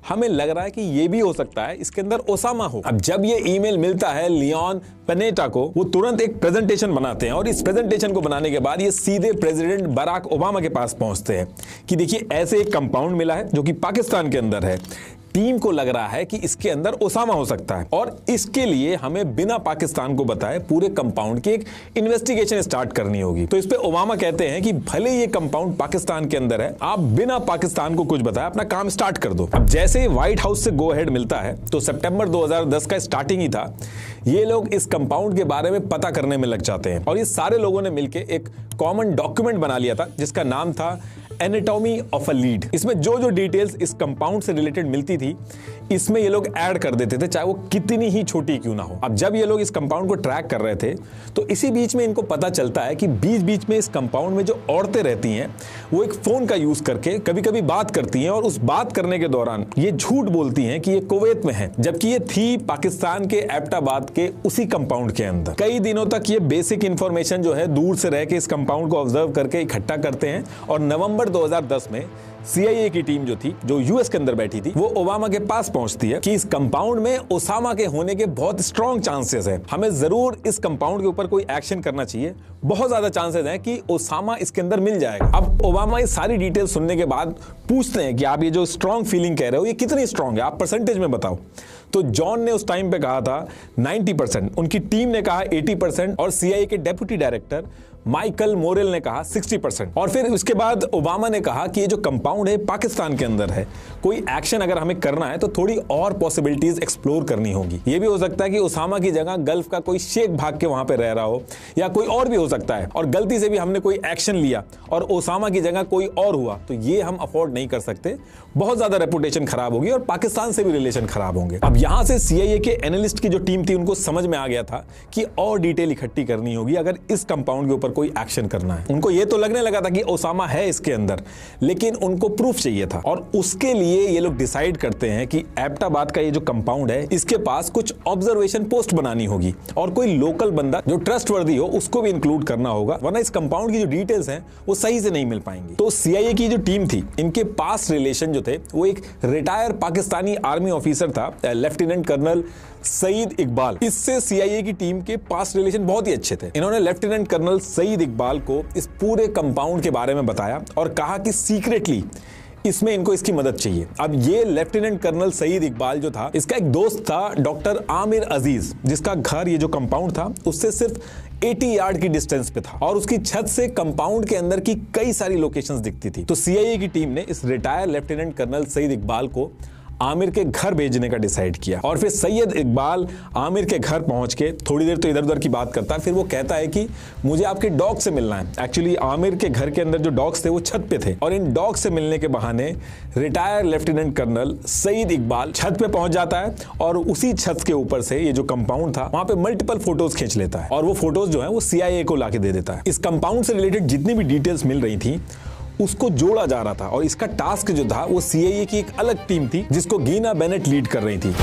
हमें लग रहा है कि ये भी हो सकता है इसके अंदर ओसामा हो। अब जब ये ईमेल मिलता है लियोन पनेटा को, वो तुरंत एक प्रेजेंटेशन बनाते हैं और इस प्रेजेंटेशन को बनाने के बाद ये सीधे प्रेसिडेंट बराक ओबामा के पास पहुंचते हैं कि देखिए ऐसे एक कंपाउंड मिला है जो कि पाकिस्तान के अंदर है, टीम को लग रहा है कि इसके अंदर ओसामा हो सकता है और इसके लिए हमें बिना पाकिस्तान को बताए पूरे कंपाउंड की एक इन्वेस्टिगेशन स्टार्ट करनी होगी। तो इस पे ओबामा कहते हैं कि भले ये कंपाउंड पाकिस्तान के अंदर है, आप बिना पाकिस्तान को कुछ बताए अपना काम स्टार्ट कर दो। अब जैसे ही व्हाइट हाउस से गो अहेड मिलता है तो सितंबर 2010 का स्टार्टिंग ही था, ये लोग इस कंपाउंड के बारे में पता करने में लग जाते हैं और ये सारे लोगों ने मिलकर एक कॉमन डॉक्यूमेंट बना लिया था जिसका नाम था एनाटॉमी ऑफ अ लीड। इसमें जो जो डिटेल्स इस कंपाउंड से रिलेटेड मिलती थी इसमें ये लोग ऐड कर देते थे, चाहे वो कितनी ही छोटी क्यों ना हो। अब जब ये लोग इस कंपाउंड को ट्रैक कर रहे थे तो इसी बीच में इनको पता चलता है कि बीच बीच में इस कंपाउंड में जो औरतें रहती हैं वो एक फोन का यूज करके कभी कभी बात करती हैं और उस बात करने के दौरान ये झूठ बोलती हैं कि ये कुवैत में है, जबकि ये थी पाकिस्तान के एबटाबाद के उसी कंपाउंड के अंदर। कई दिनों तक ये बेसिक इंफॉर्मेशन जो है दूर से रह के इस कंपाउंड को ऑब्जर्व करके इकट्ठा करते हैं और नवंबर 2010 में CIA की टीम जो थी, जो US के अंदर बैठी थी, वो ओबामा के पास पहुंचती है कि इस कंपाउंड में ओसामा के होने के बहुत स्ट्रॉन्ग चांसेस है, हमें जरूर इस कंपाउंड के ऊपर कोई एक्शन करना चाहिए, बहुत ज्यादा चांसेस हैं कि ओसामा इसके अंदर मिल जाएगा। अब ओबामा ये सारी डिटेल सुनने के बाद पूछते हैं कि आप ये जो स्ट्रॉन्ग फीलिंग कह रहे हो ये कितनी स्ट्रॉन्ग है, आप परसेंटेज में बताओ। तो जॉन ने उस टाइम पे कहा था 90%, उनकी टीम ने कहा 80% और सीआईए के डेप्यूटी डायरेक्टर माइकल मोरेल ने कहा 60%। और फिर उसके बाद ओबामा ने कहा कि ये जो कंपाउंड है पाकिस्तान के अंदर है, कोई एक्शन अगर हमें करना है तो थोड़ी और पॉसिबिलिटीज एक्सप्लोर करनी होगी। ये भी हो सकता है कि ओसामा की जगह गल्फ का कोई शेख भाग के वहां पे रह रहा हो, या कोई और भी हो सकता है, और गलती से भी हमने कोई एक्शन लिया और ओसामा की जगह कोई और हुआ तो ये हम अफोर्ड नहीं कर सकते, बहुत ज्यादा रेपुटेशन खराब होगी और पाकिस्तान से भी रिलेशन खराब होंगे। अब यहां से सीआईए के एनालिस्ट की जो टीम थी उनको समझ में आ गया था कि और डिटेल इकट्ठी करनी होगी अगर इस कंपाउंड के ऊपर कोई एक्शन करना है। उनको ये तो लगने लगा था कि ओसामा है इसके अंदर, लेकिन उनको प्रूफ चाहिए था और उसके लिए ये लोग डिसाइड करते हैं कि एबटाबाद का ये जो कंपाउंड है इसके पास कुछ ऑब्जर्वेशन पोस्ट बनानी होगी और कोई लोकल बंदा जो ट्रस्टवर्दी हो उसको भी इंक्लूड करना होगा, वरना इस कंपाउंड की जो डिटेल्स हैं वो सही से नहीं मिल पाएंगी। तो सीआईए की जो टीम थी इनके पास रिलेशन जो थे वो एक रिटायर पाकिस्तानी आर्मी ऑफिसर था, लेफ्टिनेंट कर्नल सईद इकबाल। इससे सीआईए की टीम के पास रिलेशन बहुत ही अच्छे थे। इन्होंने लेफ्टिनेंट कर्नल सईद इकबाल को इस पूरे कंपाउंड के बारे में बताया और कहा कि सीक्रेटली इसमें इनको इसकी मदद चाहिए। अब ये लेफ्टिनेंट कर्नल सईद इकबाल जो था, इसका एक दोस्त था डॉक्टर आमिर अजीज, जिसका घर ये जो कंपाउंड था उससे सिर्फ 80 यार्ड की डिस्टेंस पे था और उसकी छत से कंपाउंड के अंदर की कई सारी लोकेशंस दिखती थी। तो सीआईए की टीम ने इस retire lieutenant colonel Saeed Iqbal को आमिर के घर भेजने का डिसाइड किया और फिर सैयद इकबाल आमिर के घर पहुंच के थोड़ी देर तो इधर उधर की बात करता है, फिर वो कहता है कि मुझे आपके डॉग से मिलना है। एक्चुअली आमिर के घर के अंदर जो डॉग्स थे वो छत पे थे और इन डॉग से मिलने के बहाने retire lieutenant colonel Saeed Iqbal छत पे पहुंच जाता है और उसी छत के ऊपर से ये जो कंपाउंड था वहां पे मल्टीपल फोटोज खींच लेता है और वो फोटोज जो है वो सीआईए को लाके दे देता है। इस कंपाउंड से रिलेटेड जितनी भी डिटेल्स मिल रही थी उसको जोड़ा जा रहा था और इसका टास्क जो था वो सीआईए की एक अलग टीम थी जिसको गीना बेनेट लीड कर रही थी।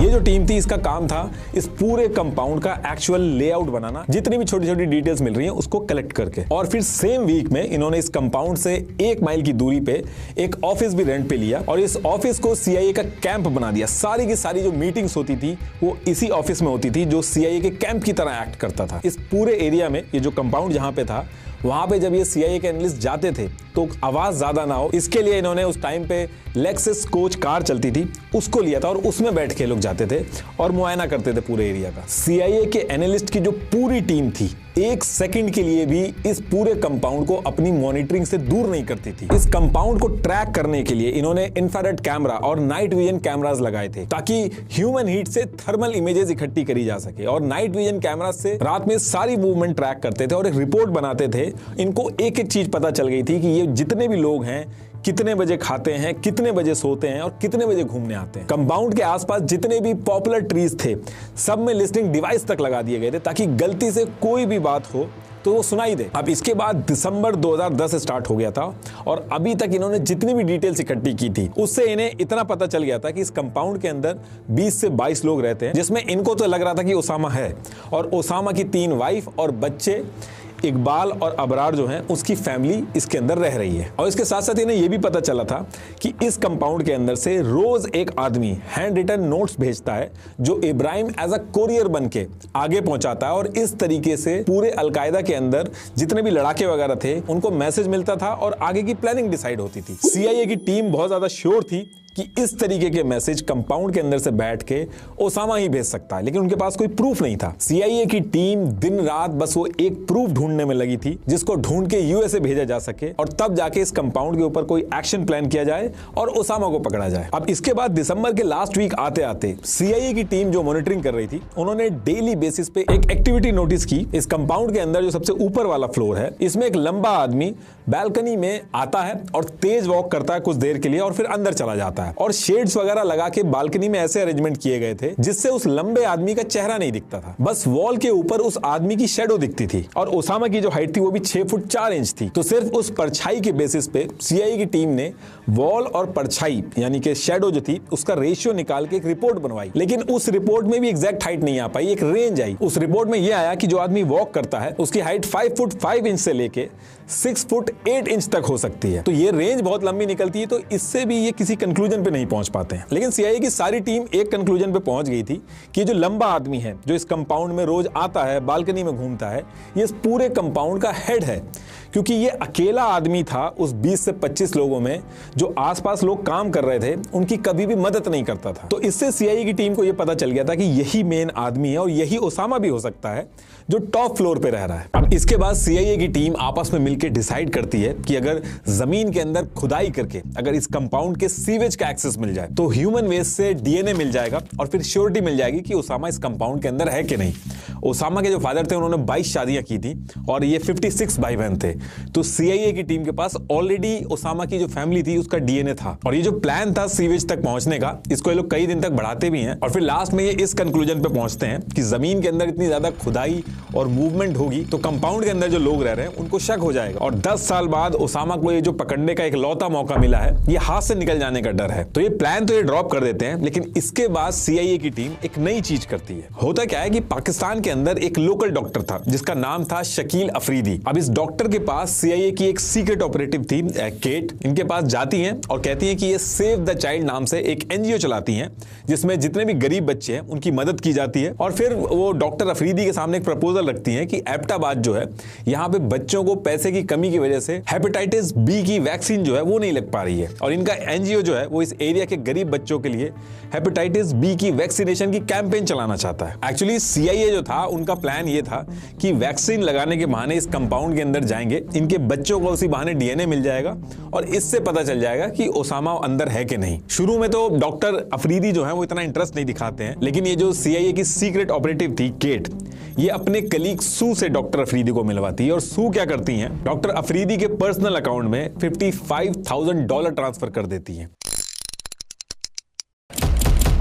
ये जो टीम थी इसका काम था इस पूरे कंपाउंड का एक्चुअल लेआउट बनाना, जितनी भी छोटी छोटी डिटेल्स मिल रही हैं उसको कलेक्ट करके। और फिर सेम वीक में इन्होंने इस कंपाउंड से 1 माइल की दूरी पे एक ऑफिस भी रेंट पे लिया और इस ऑफिस को सीआईए का कैंप बना दिया। सारी की सारी जो मीटिंग्स होती थी वो इसी ऑफिस में होती थी जो सीआईए के कैंप की तरह एक्ट करता था। इस पूरे एरिया में ये जो कंपाउंड जहां पे था वहां पे जब ये सीआईए के एनालिस्ट जाते थे तो आवाज ज्यादा ना हो इसके लिए इन्होंने उस टाइम पे लेक्सस कोच कार चलती थी उसको लिया था और उसमें बैठ के लोग जाते थे और मुआयना करते थे पूरे एरिया का। सीआईए के एनालिस्ट की जो पूरी टीम थी 1 सेकंड के लिए भी इस पूरे कंपाउंड को अपनी मॉनिटरिंग से दूर नहीं करती थी। इस कंपाउंड को ट्रैक करने के लिए इन्होंने इंफ्रारेड कैमरा और नाइट विजन कैमरास लगाए थे ताकि ह्यूमन हीट से थर्मल इमेजेस इकट्ठी करी जा सके और नाइट विजन कैमरा से रात में सारी मूवमेंट ट्रैक करते थे और एक रिपोर्ट बनाते थे। इनको एक एक चीज पता चल गई थी कि ये जितने भी लोग हैं कितने बजे खाते हैं, कितने बजे सोते हैं और कितने बजे घूमने आते हैं। कंपाउंड के आसपास जितने भी पॉपुलर ट्रीज थे सब में लिस्निंग डिवाइस तक लगा दिए गए थे ताकि गलती से कोई भी बात हो तो वो सुनाई दे। अब इसके बाद दिसंबर 2010 स्टार्ट हो गया था और अभी तक इन्होंने जितनी भी डिटेल्स इकट्ठी की थी उससे इन्हें इतना पता चल गया था कि इस कंपाउंड के अंदर 20 से 22 लोग रहते हैं, जिसमें इनको तो लग रहा था कि ओसामा है और ओसामा की 3 वाइफ और बच्चे इकबाल और अबरार जो हैं उसकी फैमिली इसके अंदर रह रही है। और इसके साथ साथ इन्हें यह भी पता चला था कि इस कंपाउंड के अंदर से रोज एक आदमी हैंड रिटन नोट्स भेजता है जो इब्राहिम एज अ कोरियर बन के आगे पहुंचाता है और इस तरीके से पूरे अलकायदा के अंदर जितने भी लड़ाके वगैरह थे उनको मैसेज मिलता था और आगे की प्लानिंग डिसाइड होती थी। सीआईए की टीम बहुत ज्यादा श्योर थी कि इस तरीके के मैसेज कंपाउंड के अंदर से बैठ के ओसामा ही भेज सकता है, लेकिन उनके पास कोई प्रूफ नहीं था। सीआईए की टीम दिन रात बस वो एक प्रूफ ढूंढने में लगी थी जिसको ढूंढ के यूएसए भेजा जा सके और तब जाके इस कंपाउंड के ऊपर कोई एक्शन प्लान किया जाए और ओसामा को पकड़ा जाए। अब इसके बाद दिसंबर के लास्ट वीक आते आते सीआईए की टीम जो मॉनिटरिंग कर रही थी उन्होंने डेली बेसिस पे एक एक्टिविटी नोटिस की। इस कंपाउंड के अंदर जो सबसे ऊपर वाला फ्लोर है इसमें एक लंबा आदमी बैल्कनी में आता है और तेज वॉक करता है कुछ देर के लिए और फिर अंदर चला जाता है और शेड्स वगैरह लगा के बालकनी में ऐसे अरेंजमेंट किए गए थे जिससे उस लंबे आदमी का चेहरा नहीं दिखता था, बस वॉल के ऊपर उस आदमी की शेडो दिखती थी। और ओसामा की जो हाइट थी वो भी 6 फुट 4 इंच थी। तो सिर्फ उस परछाई के बेसिस पे सीआईए की टीम ने वॉल और परछाई यानी कि शेडो जो थी उसका रेशियो निकाल के एक रिपोर्ट बनवाई, लेकिन उस रिपोर्ट में भी एग्जैक्ट हाइट नहीं आ पाई, एक रेंज आई। उस रिपोर्ट में यह आया कि जो आदमी वॉक करता है उसकी हाइट 5 फुट 5 इंच से लेके 6 फुट 8 इंच तक हो सकती है। तो ये रेंज बहुत लंबी निकलती है, तो इससे भी ये किसी कंक्लूजन पे नहीं पहुंच पाते हैं। लेकिन सीआईए की सारी टीम एक कंक्लूजन पे पहुंच गई थी कि जो लंबा आदमी है जो इस कंपाउंड में रोज आता है बालकनी में घूमता है ये इस पूरे कंपाउंड का हेड है, क्योंकि ये अकेला आदमी था उस 20 से 25 लोगों में जो आसपास लोग काम कर रहे थे, उनकी कभी भी मदद नहीं करता था। तो इससे CIA की टीम को यह पता चल गया था कि यही मेन आदमी है और यही ओसामा भी हो सकता है जो टॉप फ्लोर पे रह रहा है। अब इसके बाद CIA की टीम आपस में मिलकर डिसाइड करती है कि अगर जमीन के अंदर खुदाई करके अगर इस कंपाउंड के सीवेज का एक्सेस मिल जाए तो ह्यूमन वेस्ट से DNA मिल जाएगा और फिर श्योरिटी मिल जाएगी कि ओसामा इस कंपाउंड के अंदर है कि नहीं। ओसामा के जो फादर थे उन्होंने 22 शादियां की थी और ये 56 भाई बहन थे। तो CIA की टीम के पास ऑलरेडी ओसामा की जो फैमिली थी उसका DNA था और ये जो प्लान था सीवेज तक पहुंचने का, इसको ये लोग कई दिन तक बढ़ाते भी हैं और फिर लास्ट में ये इस कंक्लूजन पे पहुंचते हैं कि जमीन के अंदर इतनी ज्यादा खुदाई और मूवमेंट होगी तो कंपाउंड के अंदर जो लोग रह रहे हैं उनको शक हो जाएगा और 10 साल बाद ओसामा को ये जो पकड़ने का एक लौता मौका मिला है, ये हाथ से निकल जाने का डर है। तो ये प्लान तो ये ड्रॉप कर देते हैं, लेकिन इसके बाद CIA की टीम एक नई चीज करती है। होता क्या है कि पाकिस्तान के अंदर एक लोकल डॉक्टर था जिसका नाम था शकील अफरीदी। अब इस डॉक्टर के पास CIA की एक सीक्रेट ऑपरेटिव थी केट, इनके पास जाती हैं और कहती हैं कि ये सेव द चाइल्ड नाम से एक NGO चलाती हैं जिसमें जितने भी गरीब बच्चे हैं उनकी मदद की जाती है। और फिर वो डॉक्टर अफरीदी के सामने एक प्रपोजल रखती हैं कि एबटाबाद जो है, यहाँ पे बच्चों को पैसे की कमी की वजह से हेपेटाइटिस B की वैक्सीन जो है वो नहीं लग पा रही है और इनका NGO जो है वो इस एरिया के गरीब बच्चों के लिए हेपेटाइटिस B की वैक्सीनेशन की कैंपेन चलाना चाहता है। एक्चुअली CIA जो था उनका प्लान ये था कि वैक्सीन लगाने के बहाने इस कंपाउंड के अंदर जाएंगे, इनके बच्चों को उसी बहाने DNA मिल जाएगा और इससे पता चल जाएगा कि ओसामा अंदर है कि नहीं। शुरू में तो डॉक्टर अफरीदी जो है वो इतना इंटरेस्ट नहीं दिखाते हैं, लेकिन ये जो CIA की सीक्रेट ऑपरेटिव थी केट, ये अपने कलीग सू से डॉक्टर अफरीदी को मिलवाती है और सू क्या करती हैं, डॉक्टर अफरीदी के पर्सनल अकाउंट में $55,000 ट्रांसफर कर देती हैं।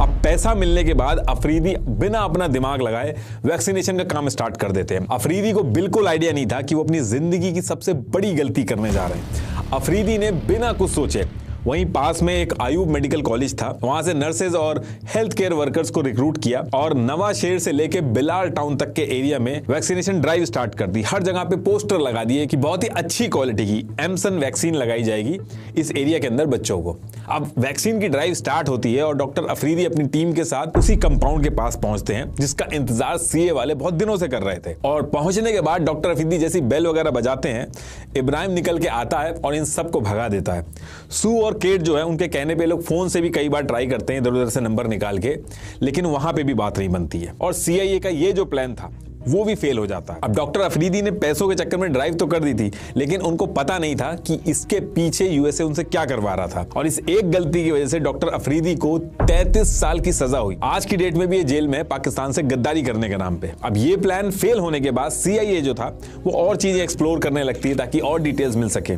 अब पैसा मिलने के बाद अफरीदी बिना अपना दिमाग लगाए वैक्सीनेशन का काम स्टार्ट कर देते हैं। अफरीदी को बिल्कुल आइडिया नहीं था कि वो अपनी जिंदगी की सबसे बड़ी गलती करने जा रहे हैं। अफरीदी ने बिना कुछ सोचे वहीं पास में एक आयूब मेडिकल कॉलेज था, वहां से नर्सेज और हेल्थ केयर वर्कर्स को रिक्रूट किया और नवा शहर से लेके बिलाल टाउन तक के एरिया में वैक्सीनेशन ड्राइव स्टार्ट कर दी। हर जगह पे पोस्टर लगा दिए कि बहुत ही अच्छी क्वालिटी की एमसन वैक्सीन लगाई जाएगी इस एरिया के अंदर बच्चों को। अब वैक्सीन की ड्राइव स्टार्ट होती है और डॉक्टर अफरीदी अपनी टीम के साथ उसी कंपाउंड के पास पहुंचते हैं जिसका इंतजार CA वाले बहुत दिनों से कर रहे थे। और पहुंचने के बाद डॉक्टर अफरीदी जैसी बेल वगैरह बजाते हैं, इब्राहिम निकल के आता है और इन सबको भगा देता है। सू और केट जो है उनके कहने पे लोग फोन से भी कई बार ट्राई करते हैं इधर उधर से नंबर निकाल के, लेकिन वहां पे भी बात नहीं बनती है और CIA का ये जो प्लान था वो भी फेल हो जाता है। अब डॉक्टर अफरीदी ने पैसों के चक्कर में ड्राइव तो कर दी थी, लेकिन उनको पता नहीं था कि इसके पीछे USA उनसे क्या करवा रहा था और इस एक गलती की वजह से डॉक्टर अफरीदी को 33 साल की सजा हुई। आज की डेट में भी ये जेल में पाकिस्तान से गद्दारी करने के नाम पे। अब ये प्लान फेल होने के बाद CIA जो था वो और चीजें एक्सप्लोर करने लगती है ताकि और डिटेल्स मिल सके।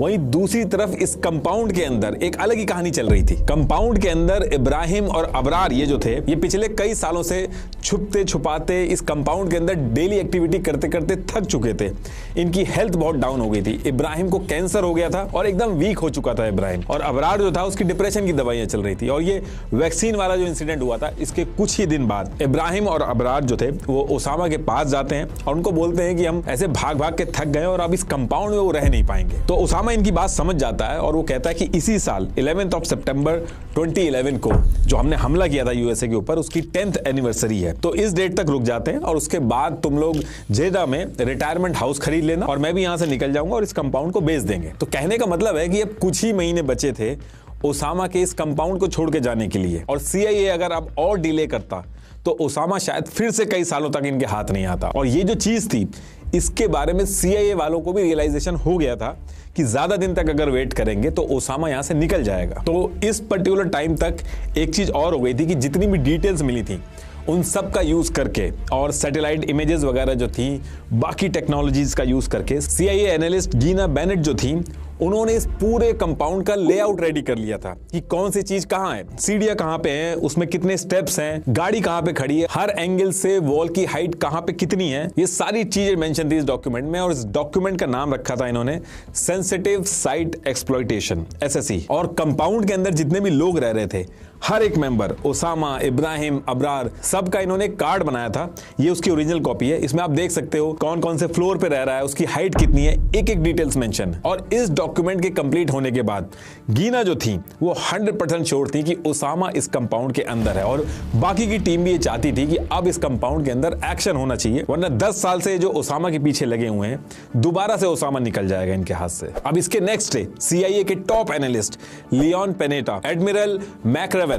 वहीं दूसरी तरफ इस कंपाउंड के अंदर एक अलग ही कहानी चल रही थी। कंपाउंड के अंदर इब्राहिम और अबरार ये जो थे, ये पिछले कई सालों से छुपते छुपाते इस कंपाउंड के अंदर डेली एक्टिविटी करते करते थक चुके थे। इनकी हेल्थ बहुत डाउन हो गई थी। इब्राहिम को कैंसर हो गया था और एकदम वीक हो चुका था इब्राहिम, और अबरार जो था उसकी डिप्रेशन की दवाइयां चल रही थी। और ये वैक्सीन वाला जो इंसिडेंट हुआ था इसके कुछ ही दिन बाद इब्राहिम और अबरार जो थे वो ओसामा के पास जाते हैं और उनको बोलते हैं कि हम ऐसे भाग भाग के थक गए और अब इस कंपाउंड में वो रह नहीं पाएंगे। तो ओसामा इनकी बात समझ जाता है और वो कहता है कि इसी साल 11 सितंबर 2011 को जो हमने हमला किया था USA के ऊपर, उसकी 10th एनिवर्सरी है। तो इस डेट तक रुक जाते हैं और उसके बाद तुम लोग जेदा में रिटायरमेंट हाउस खरीद लेना और मैं भी यहां से निकल जाऊंगा और इस कंपाउंड को बेच देंगे। तो कहने का मतलब है कि अब कुछ ही महीने बचे थे ओसामा के इस कंपाउंड को छोड़ के जाने के लिए, और CIA अगर अब और डिले करता तो ओसामा शायद फिर से कई सालों तक इनके हाथ नहीं आता। और ये जो चीज थी इसके बारे में CIA वालों को भी रियलाइजेशन हो गया था कि ज्यादा दिन तक अगर वेट करेंगे तो ओसामा यहां से निकल जाएगा। तो इस पर्टिकुलर टाइम तक एक चीज और हो गई थी कि जितनी भी डिटेल्स मिली थी उन सब का यूज करके और सैटेलाइट इमेजेस वगैरह जो थी, बाकी टेक्नोलॉजीज का यूज करके CIA एनालिस्ट गीना बेनेट जो थी उन्होंने इस पूरे कंपाउंड का लेआउट रेडी कर लिया था कि कौन सी चीज कहां है, सीढ़ियां कहां पे हैं, उसमें कितने स्टेप्स हैं, गाड़ी कहां पे खड़ी है, हर एंगल से वॉल की हाइट कहां पे कितनी है, ये सारी चीजें मेंशन थी इस डॉक्यूमेंट में। और इस डॉक्यूमेंट का नाम रखा था इन्होंने सेंसिटिव साइट एक्सप्लॉयटेशन SSE। और कंपाउंड के अंदर जितने भी लोग रह रहे थे हर एक मेंबर, ओसामा, इब्राहिम, अबरार, सबका इन्होंने कार्ड बनाया था। ये उसकी ओरिजिनल कॉपी है। इसमें आप देख सकते हो कौन कौन से फ्लोर पे रह रहा है, उसकी हाइट कितनी है, एक एक डिटेल्स मेंशन है। और इस डॉक्यूमेंट के कंप्लीट होने के बाद गीना जो थी वो 100% श्योर थी कि ओसामा इस कंपाउंड के अंदर है, और बाकी की टीम भी ये चाहती थी कि अब इस कंपाउंड के अंदर एक्शन होना चाहिए, वरना 10 साल से जो ओसामा के पीछे लगे हुए हैं, दोबारा से ओसामा निकल जाएगा इनके हाथ से। अब इसके नेक्स्ट डे CIA के top analyst Leon Panetta, admiral McRaven,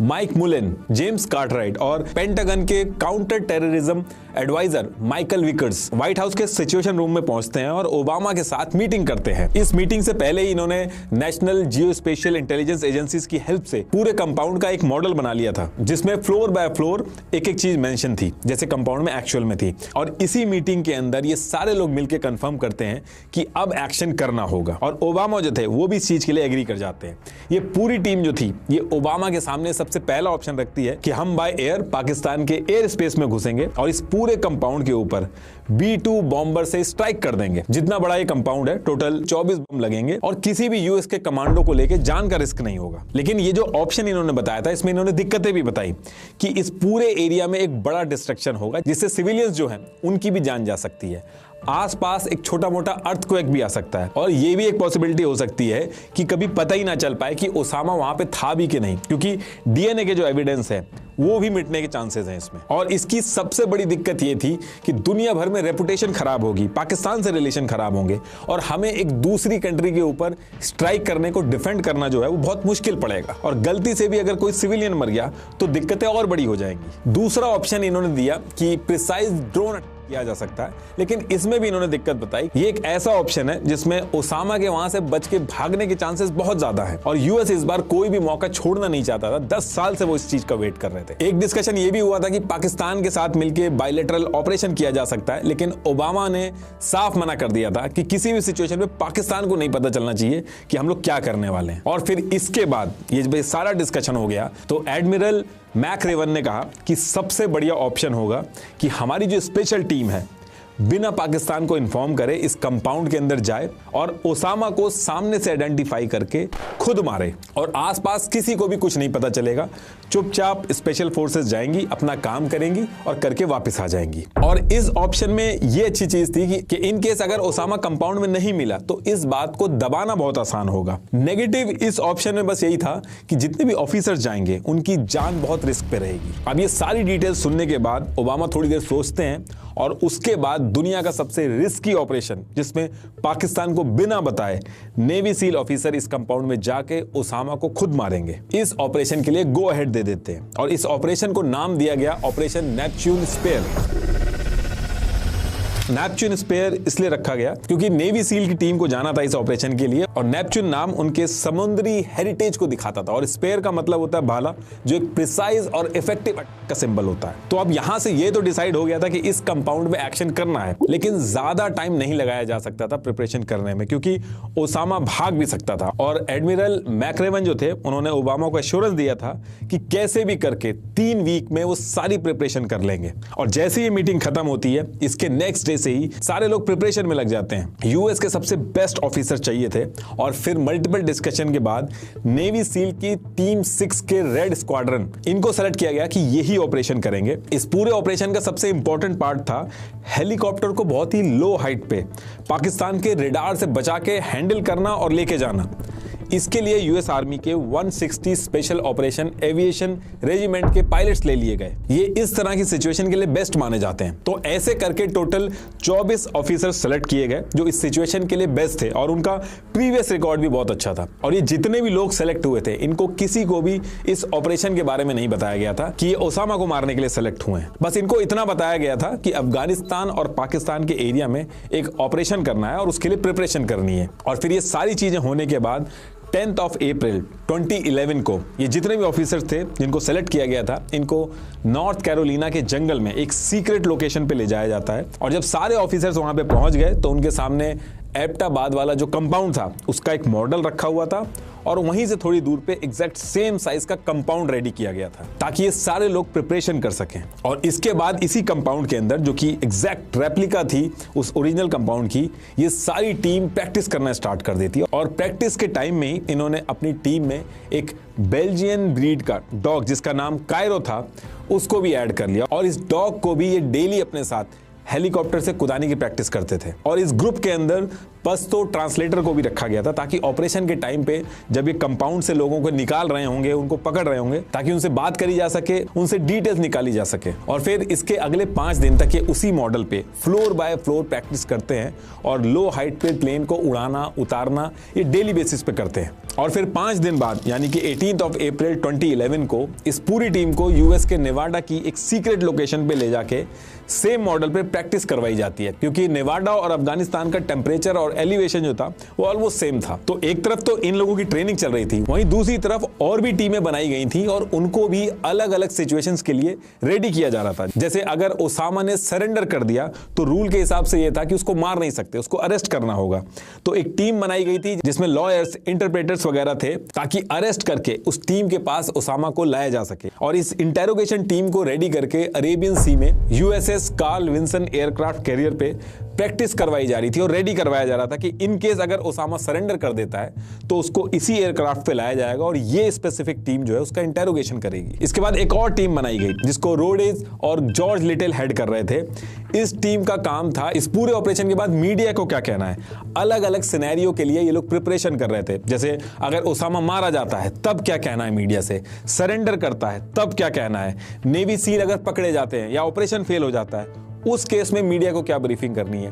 Mike Mullen, James Cartwright और पेंटागन के counter terrorism adviser Michael Vickers White House के सिचुएशन रूम में पहुंचते हैं और ओबामा के साथ मीटिंग करते हैं। इस मीटिंग से पहले ही इन्होंने नेशनल जियोस्पेशियल इंटेलिजेंस एजेंसीज की हेल्प से पूरे कंपाउंड का एक मॉडल बना लिया था, जिसमें फ्लोर बाय फ्लोर एक एक चीज मेंशन थी, जैसे कंपाउंड में एक्चुअल में थी। और इसी मीटिंग के अंदर ये सारे लोग मिलकर कंफर्म करते हैं कि अब एक्शन करना होगा, और ओबामा जो थे वो भी इस चीज के लिए एग्री कर जाते हैं। ये पूरी टीम जो थी ये ओबामा के सामने सबसे पहला ऑप्शन रखती है कि हम बाय एयर पाकिस्तान के एयर स्पेस में घुसेंगे और इस पूरे कंपाउंड के ऊपर B-2 बॉम्बर से स्ट्राइक कर देंगे। जितना बड़ा ये कंपाउंड है, टोटल 24 बम लगेंगे और किसी भी यूएस के कमांडो को लेके जान का रिस्क नहीं होगा। लेकिन ये जो ऑप्शन इन्होंने बताया था, इसमें इन्होंने दिक्कतें भी बताई कि इस पूरे एरिया में एक बड़ा डिस्ट्रक्शन होगा, जिससे सिविलियंस जो हैं उनकी भी जान जा सकती है। आसपास एक छोटा मोटा अर्थक्वेक भी आ सकता है, और ये भी एक पॉसिबिलिटी हो सकती है कि कभी पता ही ना चल पाए कि ओसामा वहां पे था भी कि नहीं, क्योंकि DNA के जो एविडेंस है वो भी मिटने के चांसेस हैं इसमें। और इसकी सबसे बड़ी दिक्कत ये थी कि दुनिया भर में रेपुटेशन खराब होगी, पाकिस्तान से रिलेशन खराब होंगे, और हमें एक दूसरी कंट्री के ऊपर स्ट्राइक करने को डिफेंड करना जो है वो बहुत मुश्किल पड़ेगा, और गलती से भी अगर कोई सिविलियन मर गया तो दिक्कतें और बड़ी हो जाएंगी। दूसरा ऑप्शन इन्होंने दिया कि प्रिसाइज ड्रोन किया जा सकता है, लेकिन इसमें भी इन्होंने दिक्कत बताई। ये एक ऐसा ऑप्शन है जिसमें ओसामा के वहां से बच के भागने के चांसेस बहुत ज्यादा है, और यूएस इस बार कोई भी मौका छोड़ना नहीं चाहता था। 10 साल से वो इस चीज का वेट कर रहे थे। एक डिस्कशन ये भी हुआ था कि पाकिस्तान के साथ मिलकर बायलैटरल ऑपरेशन किया जा सकता है, लेकिन ओबामा ने साफ मना कर दिया था कि किसी भी सिचुएशन में पाकिस्तान को नहीं पता चलना चाहिए कि हम लोग क्या करने वाले हैं। और फिर इसके बाद ये सारा डिस्कशन हो गया तो एडमिरल मैकरेवन ने कहा कि सबसे बढ़िया ऑप्शन होगा कि हमारी जो स्पेशल टीम है बिना पाकिस्तान को इन्फॉर्म करे इस कंपाउंड के अंदर जाए और ओसामा को सामने से आइडेंटिफाई करके खुद मारे, और आसपास किसी को भी कुछ नहीं पता चलेगा। चुपचाप स्पेशल फोर्सेस जाएंगी, अपना काम करेंगी और करके वापस आ जाएंगी। और इस ऑप्शन में ये अच्छी चीज थी कि इन केस अगर ओसामा कंपाउंड में नहीं मिला तो इस बात को दबाना बहुत आसान होगा। नेगेटिव इस ऑप्शन में बस यही था कि जितने भी ऑफिसर्स जाएंगे उनकी जान बहुत रिस्क पे रहेगी। अब ये सारी डिटेल्स सुनने के बाद ओबामा थोड़ी देर सोचते हैं, और उसके बाद दुनिया का सबसे रिस्की ऑपरेशन, जिसमें पाकिस्तान को बिना बताए नेवी सील ऑफिसर इस कंपाउंड में जाके ओसामा को खुद मारेंगे, इस ऑपरेशन के लिए गो अहेड दे देते हैं। और इस ऑपरेशन को नाम दिया गया Operation Neptune Spear. Neptune Spear इसलिए रखा गया क्योंकि नेवी सील की टीम को जाना था इस ऑपरेशन के लिए, और नेपच्यून नाम उनके समुद्री हेरिटेज को दिखाता था, और स्पेयर का मतलब होता है भाला, जो एक प्रिसाइज और इफेक्टिव का सिंबल होता है। तो अब यहां से ये तो डिसाइड हो गया था कि इस कंपाउंड में एक्शन करना है, लेकिन ज्यादा टाइम नहीं लगाया जा सकता था प्रिपरेशन करने में, क्योंकि ओसामा भाग भी सकता था। और एडमिरल मैकरेवन जो थे उन्होंने ओबामा को एश्योरेंस दिया था कि कैसे भी करके 3 वीक में वो सारी प्रिपरेशन कर लेंगे। और जैसे ये मीटिंग खत्म होती है, इसके नेक्स्ट से ही सारे लोग प्रिपरेशन में लग जाते हैं। यूएस के सबसे बेस्ट ऑफिसर चाहिए थे, और फिर मल्टीपल डिस्कशन के बाद नेवी सील की टीम 6 के रेड स्क्वाड्रन, इनको सेलेक्ट किया गया कि यही ऑपरेशन करेंगे। इस पूरे ऑपरेशन का सबसे इंपॉर्टेंट पार्ट था हेलीकॉप्टर को बहुत ही लो हाइट पे पाकिस्तान के रेडार से बचा के हैंडल करना और लेके जाना। इसके लिए यूएस आर्मी के 160 स्पेशल ऑपरेशन एविएशन रेजिमेंट के पायलट्स ले लिए गए। ये इस तरह की सिचुएशन के लिए बेस्ट माने जाते हैं। तो ऐसे करके टोटल 24 ऑफिसर सेलेक्ट किए गए जो इस सिचुएशन के लिए बेस्ट थे, और उनका प्रीवियस रिकॉर्ड भी बहुत अच्छा था। और ये जितने भी लोग सेलेक्ट हुए थे, इनको किसी को भी इस ऑपरेशन के बारे में नहीं बताया गया था कि ये ओसामा को मारने के लिए सेलेक्ट हुए हैं। बस इनको इतना बताया गया था कि अफगानिस्तान और पाकिस्तान के एरिया में एक ऑपरेशन करना है और उसके लिए प्रिपरेशन करनी है। और फिर ये सारी चीजें होने के बाद 10th of April 2011 को ये जितने भी ऑफिसर्स थे जिनको सेलेक्ट किया गया था, इनको नॉर्थ कैरोलिना के जंगल में एक सीक्रेट लोकेशन पे ले जाया जाता है। और जब सारे ऑफिसर्स वहां पे पहुंच गए तो उनके सामने एबटाबाद वाला जो कंपाउंड था उसका एक मॉडल रखा हुआ था और वहीं से थोड़ी दूर पे एग्जैक्ट सेम साइज का कंपाउंड रेडी किया गया था ताकि ये सारे लोग प्रिपरेशन कर सकें। और इसके बाद इसी कंपाउंड के अंदर, जो कि एग्जैक्ट रेप्लिका थी उस ओरिजिनल कंपाउंड की, ये सारी टीम प्रैक्टिस करना स्टार्ट कर देती है। और प्रैक्टिस के टाइम में ही इन्होंने अपनी टीम में एक बेल्जियन ब्रीड का डॉग जिसका नाम कायरो था उसको भी ऐड कर लिया। और इस डॉग को भी ये डेली अपने साथ हेलीकॉप्टर से कुदाने की प्रैक्टिस करते थे। और इस ग्रुप के अंदर पश्तो ट्रांसलेटर को भी रखा गया था ताकि ऑपरेशन के टाइम पे जब ये कंपाउंड से लोगों को निकाल रहे होंगे, उनको पकड़ रहे होंगे, ताकि उनसे बात करी जा सके, उनसे डिटेल्स निकाली जा सके। और फिर इसके अगले 5 दिन तक ये उसी मॉडल पे फ्लोर बाय फ्लोर प्रैक्टिस करते हैं और लो हाइट पे प्लेन को उड़ाना उतारना ये डेली बेसिस पे करते हैं। और फिर 5 दिन बाद यानी कि 18 अप्रैल 2011 को इस पूरी टीम को यूएस के नेवाडा की एक सीक्रेट लोकेशन पे ले जाके सेम मॉडल पे प्रैक्टिस करवाई जाती है, क्योंकि नेवाडा और अफगानिस्तान का टेम्परेचर और एलिवेशन जो था वो ऑलमोस्ट सेम था। तो एक तरफ तो इन लोगों की ट्रेनिंग चल रही थी, वहीं दूसरी तरफ और भी टीमें बनाई गई थी और उनको भी अलग अलग सिचुएशंस के लिए रेडी किया जा रहा था। जैसे अगर ओसामा ने सरेंडर कर दिया तो रूल के हिसाब से यह था कि उसको मार नहीं सकते, उसको अरेस्ट करना होगा। तो एक टीम बनाई गई थी जिसमें लॉयर्स, इंटरप्रेटर्स वगैरह थे ताकि अरेस्ट करके उस टीम के पास ओसामा को लाया जा सके। और इस इंटेरोगेशन टीम को रेडी करके अरेबियन सी में USS Carl Vinson aircraft carrier पे प्रैक्टिस करवाई जा रही थी और रेडी करवाया जा रहा था कि इन केस अगर ओसामा सरेंडर कर देता है तो उसको इसी एयरक्राफ्ट पे लाया जाएगा और ये स्पेसिफिक टीम जो है उसका इंटेरोगेशन करेगी। इसके बाद एक और टीम बनाई गई जिसको रोडेज और जॉर्ज लिटिल हेड कर रहे थे। इस टीम का काम था इस पूरे ऑपरेशन के बाद मीडिया को क्या कहना है। अलग अलग सिनेरियो के लिए ये लोग प्रिपरेशन कर रहे थे। जैसे अगर ओसामा मारा जाता है तब क्या कहना है मीडिया से, सरेंडर करता है तब क्या कहना है, नेवी सील अगर पकड़े जाते हैं या ऑपरेशन फेल हो जाता है उस केस में मीडिया को क्या ब्रीफिंग करनी है।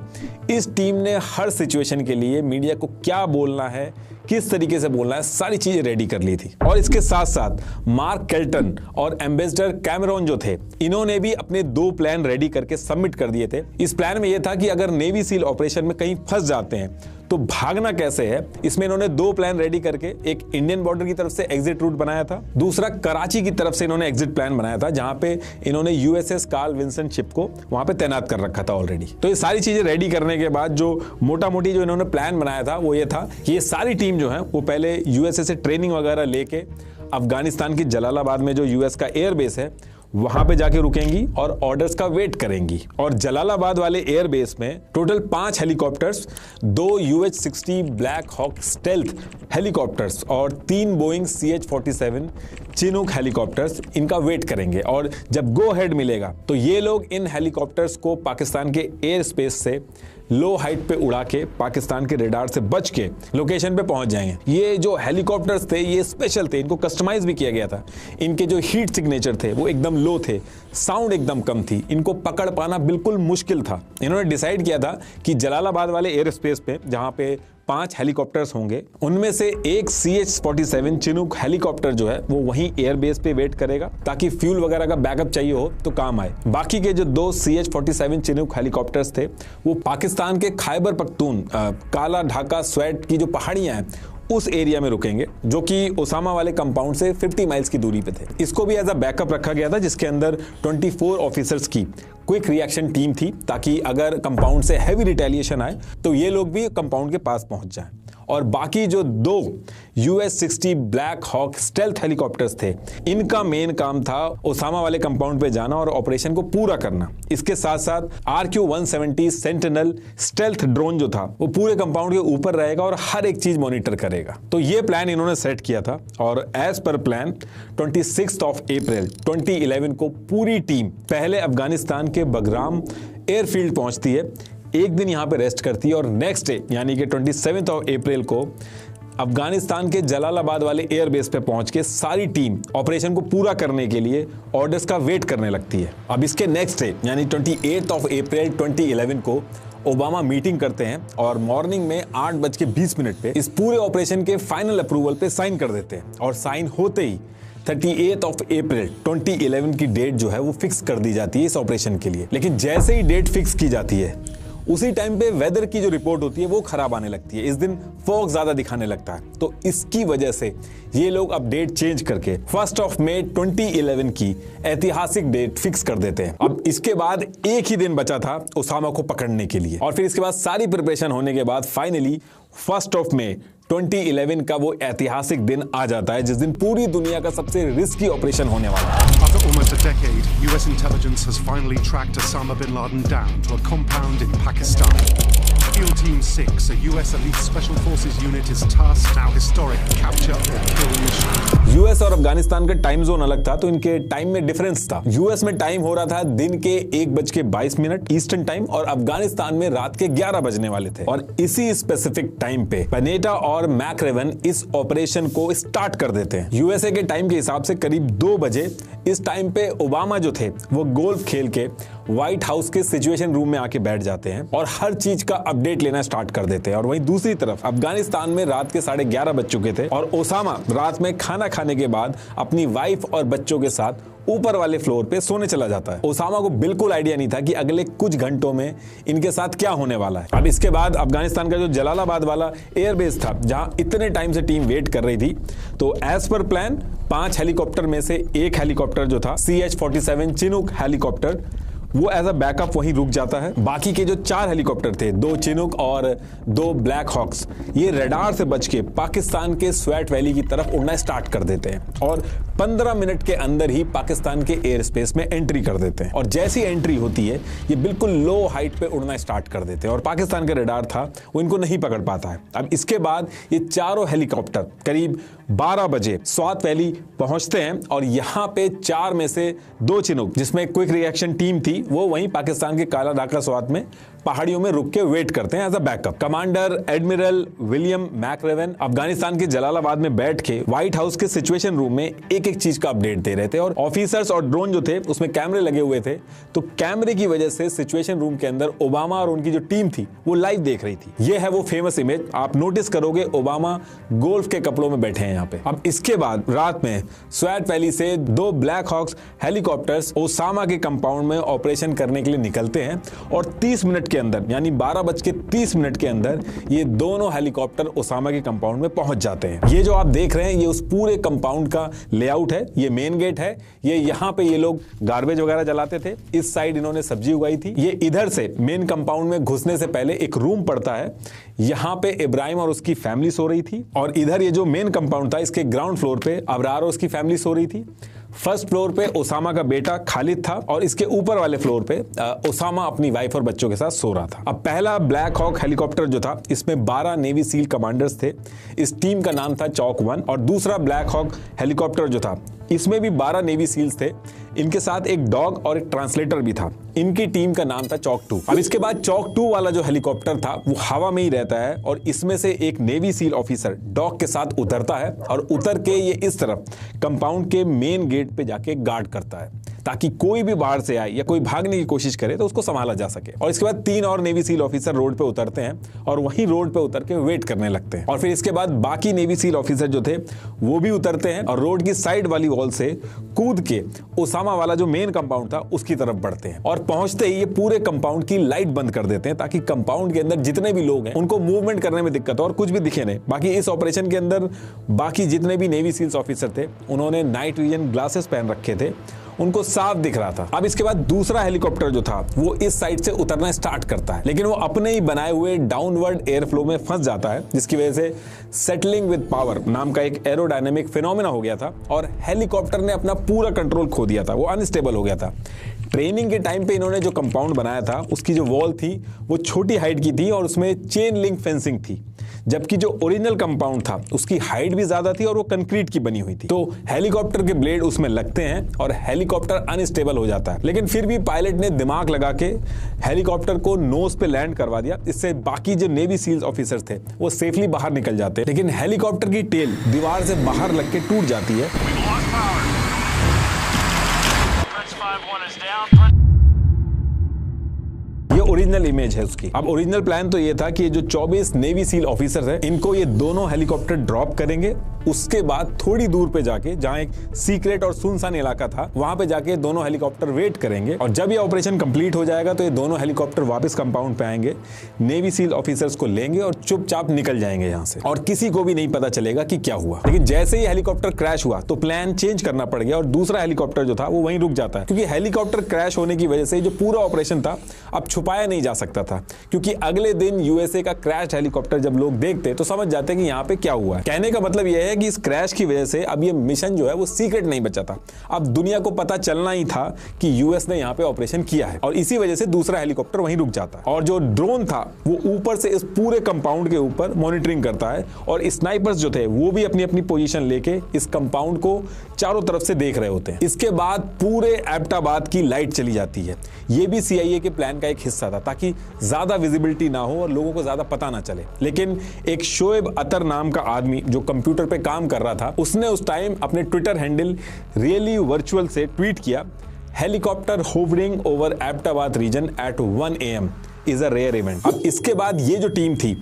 इस टीम ने हर सिचुएशन के लिए मीडिया को क्या बोलना है, किस तरीके से बोलना है, सारी चीजें रेडी कर ली थी। और इसके साथ साथ मार्क केल्टन और एम्बेसडर कैमरॉन जो थे, इन्होंने भी अपने 2 प्लान रेडी करके सबमिट कर दिए थे। इस प्लान में यह था कि अगर नेवी सील ऑपरेशन में कहीं फंस जाते हैं तो भागना कैसे है। इसमें इन्होंने 2 प्लान रेडी करके एक इंडियन बॉर्डर की तरफ से एग्जिट रूट बनाया था, दूसरा कराची की तरफ से इन्होंने एग्जिट प्लान बनाया था जहां पे इन्होंने यूएसएस कार्ल विंसन शिप को वहां पे तैनात कर रखा था ऑलरेडी। तो ये सारी चीजें रेडी करने के बाद जो मोटा मोटी जो इन्होंने प्लान बनाया था वो ये था कि ये सारी टीम जो है वो पहले यूएसए से ट्रेनिंग वगैरह लेके अफगानिस्तान की जलालाबाद में जो यूएस का एयरबेस है वहां पे जाके रुकेंगी और ऑर्डर्स का वेट करेंगी। और जलालाबाद वाले एयरबेस में total 5 helicopters, 2 UH-60 Black Hawk stealth helicopters और 3 बोइंग CH-47 चिनूक हेलीकॉप्टर्स इनका वेट करेंगे। और जब गो हेड मिलेगा तो ये लोग इन हेलीकॉप्टर्स को पाकिस्तान के एयर स्पेस से लो हाइट पे उड़ा के पाकिस्तान के रेडार से बच के लोकेशन पे पहुंच जाएंगे। ये जो हेलीकॉप्टर्स थे ये स्पेशल थे, इनको कस्टमाइज भी किया गया था। इनके जो हीट सिग्नेचर थे वो एकदम लो थे, साउंड एकदम कम थी, इनको पकड़ पाना बिल्कुल मुश्किल था। इन्होंने डिसाइड किया था कि जलालाबाद वाले एयर स्पेस पे जहां पे 5 हेलीकॉप्टर्स होंगे उनमें से एक CH-47 चिनूक हेलीकॉप्टर जो है वो वहीं एयरबेस पे वेट करेगा ताकि फ्यूल वगैरह का बैकअप चाहिए हो तो काम आए। बाकी के जो 2 CH-47 चिनूक हेलीकॉप्टर्स थे वो पाकिस्तान के खैबर पख्तून काला ढाका स्वेट की जो पहाड़ियां हैं उस एरिया में रुकेंगे जो कि ओसामा वाले कंपाउंड से 50 माइल्स की दूरी पे थे। इसको भी एज अ बैकअप रखा गया था जिसके अंदर 24 ऑफिसर्स की क्विक रिएक्शन टीम थी ताकि अगर कंपाउंड से हैवी रिटेलिएशन आए तो ये लोग भी कंपाउंड के पास पहुंच जाएं। और बाकी जो 2 UH-60 Black Hawk stealth helicopters थे इनका मेन काम था ओसामा वाले कंपाउंड पे जाना और ऑपरेशन को पूरा करना। इसके साथ साथ RQ-170 सेंटिनल स्टेल्थ ड्रोन जो था वो पूरे कंपाउंड के ऊपर रहेगा और हर एक चीज मॉनिटर करेगा। तो ये प्लान इन्होंने सेट किया था और एज पर प्लान 26 अप्रैल 2011 को पूरी टीम पहले अफगानिस्तान के बगराम एयरफील्ड पहुंचती है, एक दिन यहां पे रेस्ट करती है और नेक्स्ट डे यानी कि 27 अप्रैल को अफगानिस्तान के जलालाबाद वाले एयरबेस पे पहुंच के सारी टीम ऑपरेशन को पूरा करने के लिए ऑर्डर्स का वेट करने लगती है। अब इसके नेक्स्ट डे यानी 28 अप्रैल 2011 को ओबामा मीटिंग करते हैं और मॉर्निंग में 8:20 पे इस पूरे ऑपरेशन के फाइनल अप्रूवल पे साइन कर देते हैं। और साइन होते ही 38 अप्रैल 2011 की डेट जो है वो फिक्स कर दी जाती है इस ऑपरेशन के लिए। लेकिन जैसे ही डेट फिक्स की जाती है उसी टाइम पे वेदर की जो रिपोर्ट होती है वो खराब आने लगती है। इस दिन फॉग ज्यादा दिखाने लगता है, तो इसकी वजह से ये लोग अपडेट चेंज करके 1 मई 2011 की ऐतिहासिक डेट फिक्स कर देते हैं। अब इसके बाद एक ही दिन बचा था ओसामा को पकड़ने के लिए, और फिर इसके बाद सारी प्रिपरेशन होने के बाद फाइनली 1 मई 2011 का वो ऐतिहासिक दिन आ जाता है, जिस दिन पूरी दुनिया का सबसे रिस्की ऑपरेशन होने वाला है। After almost a decade, US intelligence has finally tracked Osama bin Laden down to a compound in Pakistan. SEAL Team 6, a US elite special forces unit, is tasked now historic capture or kill mission. US और अफगानिस्तान का टाइम जोन अलग था, तो इनके टाइम में डिफरेंस था। यूएस में टाइम हो रहा था दिन के 1:22 ईस्टर्न टाइम, और अफगानिस्तान में रात के 11 बजने वाले थे। और इसी स्पेसिफिक टाइम पे पनेटा और मैकरेवन इस ऑपरेशन को स्टार्ट कर देते हैं। यूएसए के टाइम के हिसाब से करीब 2 बजे इस टाइम पे ओबामा जो थे वो गोल्फ खेल के व्हाइट हाउस के सिचुएशन रूम में आके बैठ जाते हैं और हर चीज का अपडेट लेना स्टार्ट कर देते हैं। और वहीं दूसरी तरफ अफगानिस्तान में रात के 11:30 बज चुके थे, और ओसामा रात में खाना खाने के बाद अपनी वाइफ और बच्चों के साथ ऊपर वाले फ्लोर पे सोने चला जाता है। ओसामा को बिल्कुल आइडिया नहीं था कि अगले कुछ घंटों में इनके साथ क्या होने वाला है। अब इसके बाद अफगानिस्तान का जो जलालाबाद वाला एयरबेस था, जहां इतने टाइम से टीम वेट कर रही थी, तो एज पर प्लान 5 हेलीकॉप्टर में से एक हेलीकॉप्टर जो था CH-47 चिनूक हेलीकॉप्टर, वो एज अ बैकअप वहीं रुक जाता है। बाकी के जो 4 हेलीकॉप्टर थे, 2 चिनूक और 2 ब्लैक हॉक्स, ये रडार से बच के पाकिस्तान के स्वैट वैली की तरफ उड़ना स्टार्ट कर देते हैं और 15 मिनट के अंदर ही पाकिस्तान के एयर स्पेस में एंट्री कर देते हैं। और जैसी एंट्री होती है ये बिल्कुल लो हाइट पे उड़ना स्टार्ट कर देते हैं, और पाकिस्तान का रडार था वो इनको नहीं पकड़ पाता है। अब इसके बाद ये चारों हेलीकॉप्टर करीब 12 बजे स्वात वैली पहुंचते हैं, और यहाँ पे 4 में से 2 चिनूक, जिसमें क्विक रिएक्शन टीम थी, वो वहीं पाकिस्तान के काला डाका स्वात में पहाड़ियों में रुक के वेट करते हैं as a backup. Commander admiral William McRaven Afghanistan के जलालाबाद में बैठ के व्हाइट हाउस के सिचुएशन रूम में एक एक चीज का अपडेट दे रहे थे, और ऑफिसर्स और ड्रोन जो थे उसमें कैमरे लगे हुए थे, तो कैमरे की वजह से सिचुएशन रूम के अंदर ओबामा और उनकी जो टीम थी वो लाइव देख रही थी। ये है वो फेमस इमेज, आप नोटिस करोगे ओबामा गोल्फ के कपड़ों में बैठे हैं यहाँ पे। अब इसके बाद रात में स्वैट वैली से 2 ब्लैक हॉक्स हेलीकॉप्टर्स ओसामा के कंपाउंड में ऑपरेशन करने के लिए निकलते हैं, और 30 मिनट के अंदर यानी 12:30 के अंदर ये दोनों हेलीकॉप्टर ओसामा के कंपाउंड में पहुंच जाते हैं। ये जो आप देख रहे हैं ये उस पूरे कंपाउंड का लेआउट है, ये मेन गेट है, ये यहाँ पे ये लोग गार्बेज वगैरह जलाते थे, इस साइड इन्होंने सब्जी उगाई थी। ये इधर से मेन कंपाउंड में घुसने से पहले एक रूम पड़ता है, यहाँ पे इब्राहिम और उसकी फैमिली सो रही थी, और इधर ये जो मेन कंपाउंड था इसके ग्राउंड फ्लोर पे अबरार और उसकी फैमिली सो रही थी। फर्स्ट फ्लोर पे ओसामा का बेटा खालिद था, और इसके ऊपर वाले फ्लोर पे ओसामा अपनी वाइफ और बच्चों के साथ सो रहा था। अब पहला ब्लैक हॉक हेलीकॉप्टर जो था इसमें 12 नेवी सील कमांडर्स थे, इस टीम का नाम था चॉक 1, और दूसरा ब्लैक हॉक हेलीकॉप्टर जो था इसमें भी 12 नेवी सील्स थे, इनके साथ एक डॉग और एक ट्रांसलेटर भी था, इनकी टीम का नाम था चॉक 2। अब इसके बाद चॉक 2 वाला जो हेलीकॉप्टर था वो हवा में ही रहता है, और इसमें से एक नेवी सील ऑफिसर डॉग के साथ उतरता है, और उतर के ये इस तरफ कंपाउंड के मेन गेट पे जाके गार्ड करता है, ताकि कोई भी बाहर से आए या कोई भागने की कोशिश करे तो उसको संभाला जा सके। और इसके बाद 3 और नेवी सील ऑफिसर रोड पे उतरते हैं, और वहीं रोड पे उतर के वेट करने लगते हैं। और फिर इसके बाद बाकी नेवी सील ऑफिसर जो थे वो भी उतरते हैं, और रोड की साइड वाली वॉल से कूद के ओसामा वाला जो मेन कंपाउंड था उसकी तरफ बढ़ते हैं, और पहुंचते ही ये पूरे कंपाउंड की लाइट बंद कर देते हैं, ताकि कंपाउंड के अंदर जितने भी लोग हैं उनको मूवमेंट करने में दिक्कत हो और कुछ भी दिखे नहीं। बाकी इस ऑपरेशन के अंदर बाकी जितने भी नेवी सील्स ऑफिसर थे उन्होंने नाइट विजन ग्लासेस पहन रखे थे, उनको साफ दिख रहा था। अब इसके बाद दूसरा हेलीकॉप्टर जो था वो इस साइड से उतरना स्टार्ट करता है, लेकिन वो अपने ही बनाए हुए डाउनवर्ड एयर फ्लो में फंस जाता है, जिसकी वजह से सेटलिंग विद पावर नाम का एक एरोडायनेमिक फिनोमेना हो गया था, और हेलीकॉप्टर ने अपना पूरा कंट्रोल खो दिया था, वो अनस्टेबल हो गया था। ट्रेनिंग के टाइम पे इन्होंने जो कंपाउंड बनाया था उसकी जो वॉल थी वो छोटी हाइट की थी, और उसमें चेन लिंक फेंसिंग थी, जबकि जो ओरिजिनल कंपाउंड था उसकी हाइट भी ज्यादा थी और वो कंक्रीट की बनी हुई थी। तो हेलीकॉप्टर के ब्लेड उसमें लगते हैं और हेलीकॉप्टर अनस्टेबल हो जाता है, लेकिन फिर भी पायलट ने दिमाग लगा के हेलीकॉप्टर को नोज पे लैंड करवा दिया। इससे बाकी जो नेवी सील्स ऑफिसर्स थे वो सेफली बाहर निकल जाते हैं, लेकिन हेलीकॉप्टर की टेल दीवार से बाहर लग के टूट जाती है। ओरिजिनल इमेज है उसकी। अब ओरिजिनल प्लान तो ये था कि जो 24 नेवी सील ऑफिसर्स हैं इनको ये दोनों हेलीकॉप्टर ड्रॉप करेंगे, उसके बाद थोड़ी दूर पे जाके जहां एक सीक्रेट और सुनसान इलाका था वहां पे जाके दोनों हेलीकॉप्टर वेट करेंगे, और जब ये ऑपरेशन कंप्लीट हो जाएगा तो ये दोनों हेलीकॉप्टर वापस कंपाउंड पे आएंगे, नेवी सील ऑफिसर्स को लेंगे और चुपचाप निकल जाएंगे यहां से, और किसी को भी नहीं पता चलेगा कि क्या हुआ। लेकिन जैसे ही हेलीकॉप्टर क्रैश हुआ तो प्लान चेंज करना पड़ गया और दूसरा हेलीकॉप्टर जो था वो वहीं रुक जाता है, क्योंकि हेलीकॉप्टर क्रैश होने की वजह से जो पूरा ऑपरेशन था अब छुपाया नहीं जा सकता था, क्योंकि अगले दिन यूएसए का क्रैश हेलीकॉप्टर जब लोग देखते तो समझ जाते कि यहाँ पे क्या हुआ है। कहने का मतलब यह है कि इस क्रैश की वजह से अब ये मिशन जो है वो सीक्रेट नहीं बचा था, अब दुनिया को पता चलना ही था कि यूएस ने यहाँ पे ऑपरेशन किया है, और इसी वजह से दूसरा हेलीकॉप्टर वहीं रुक जाता है। और जो ड्रोन था वो ऊपर से इस पूरे कंपाउंड के ऊपर मॉनिटरिंग करता है, और स्नाइपर्स जो थे वो भी अपनी अपनी पोजीशन लेके इस कंपाउंड को चारों तरफ से देख रहे होते हैं। इसके बाद पूरे एबटाबाद की लाइट चली जाती है। ये भी सीआईए के प्लान का एक हिस्सा था, ताकि ज्यादा विजिबिलिटी ना हो और लोगों को ज्यादा पता ना चले। लेकिन एक शोएब अतर नाम का आदमी जो कंप्यूटर पे काम कर रहा था, उसने उस टाइम अपने ट्विटर हैंडल रियली वर्चुअल से ट्वीट किया, helicopter hovering over Abbottabad region at 1 AM is a rare event. अब इसके बाद ये जो टीम थी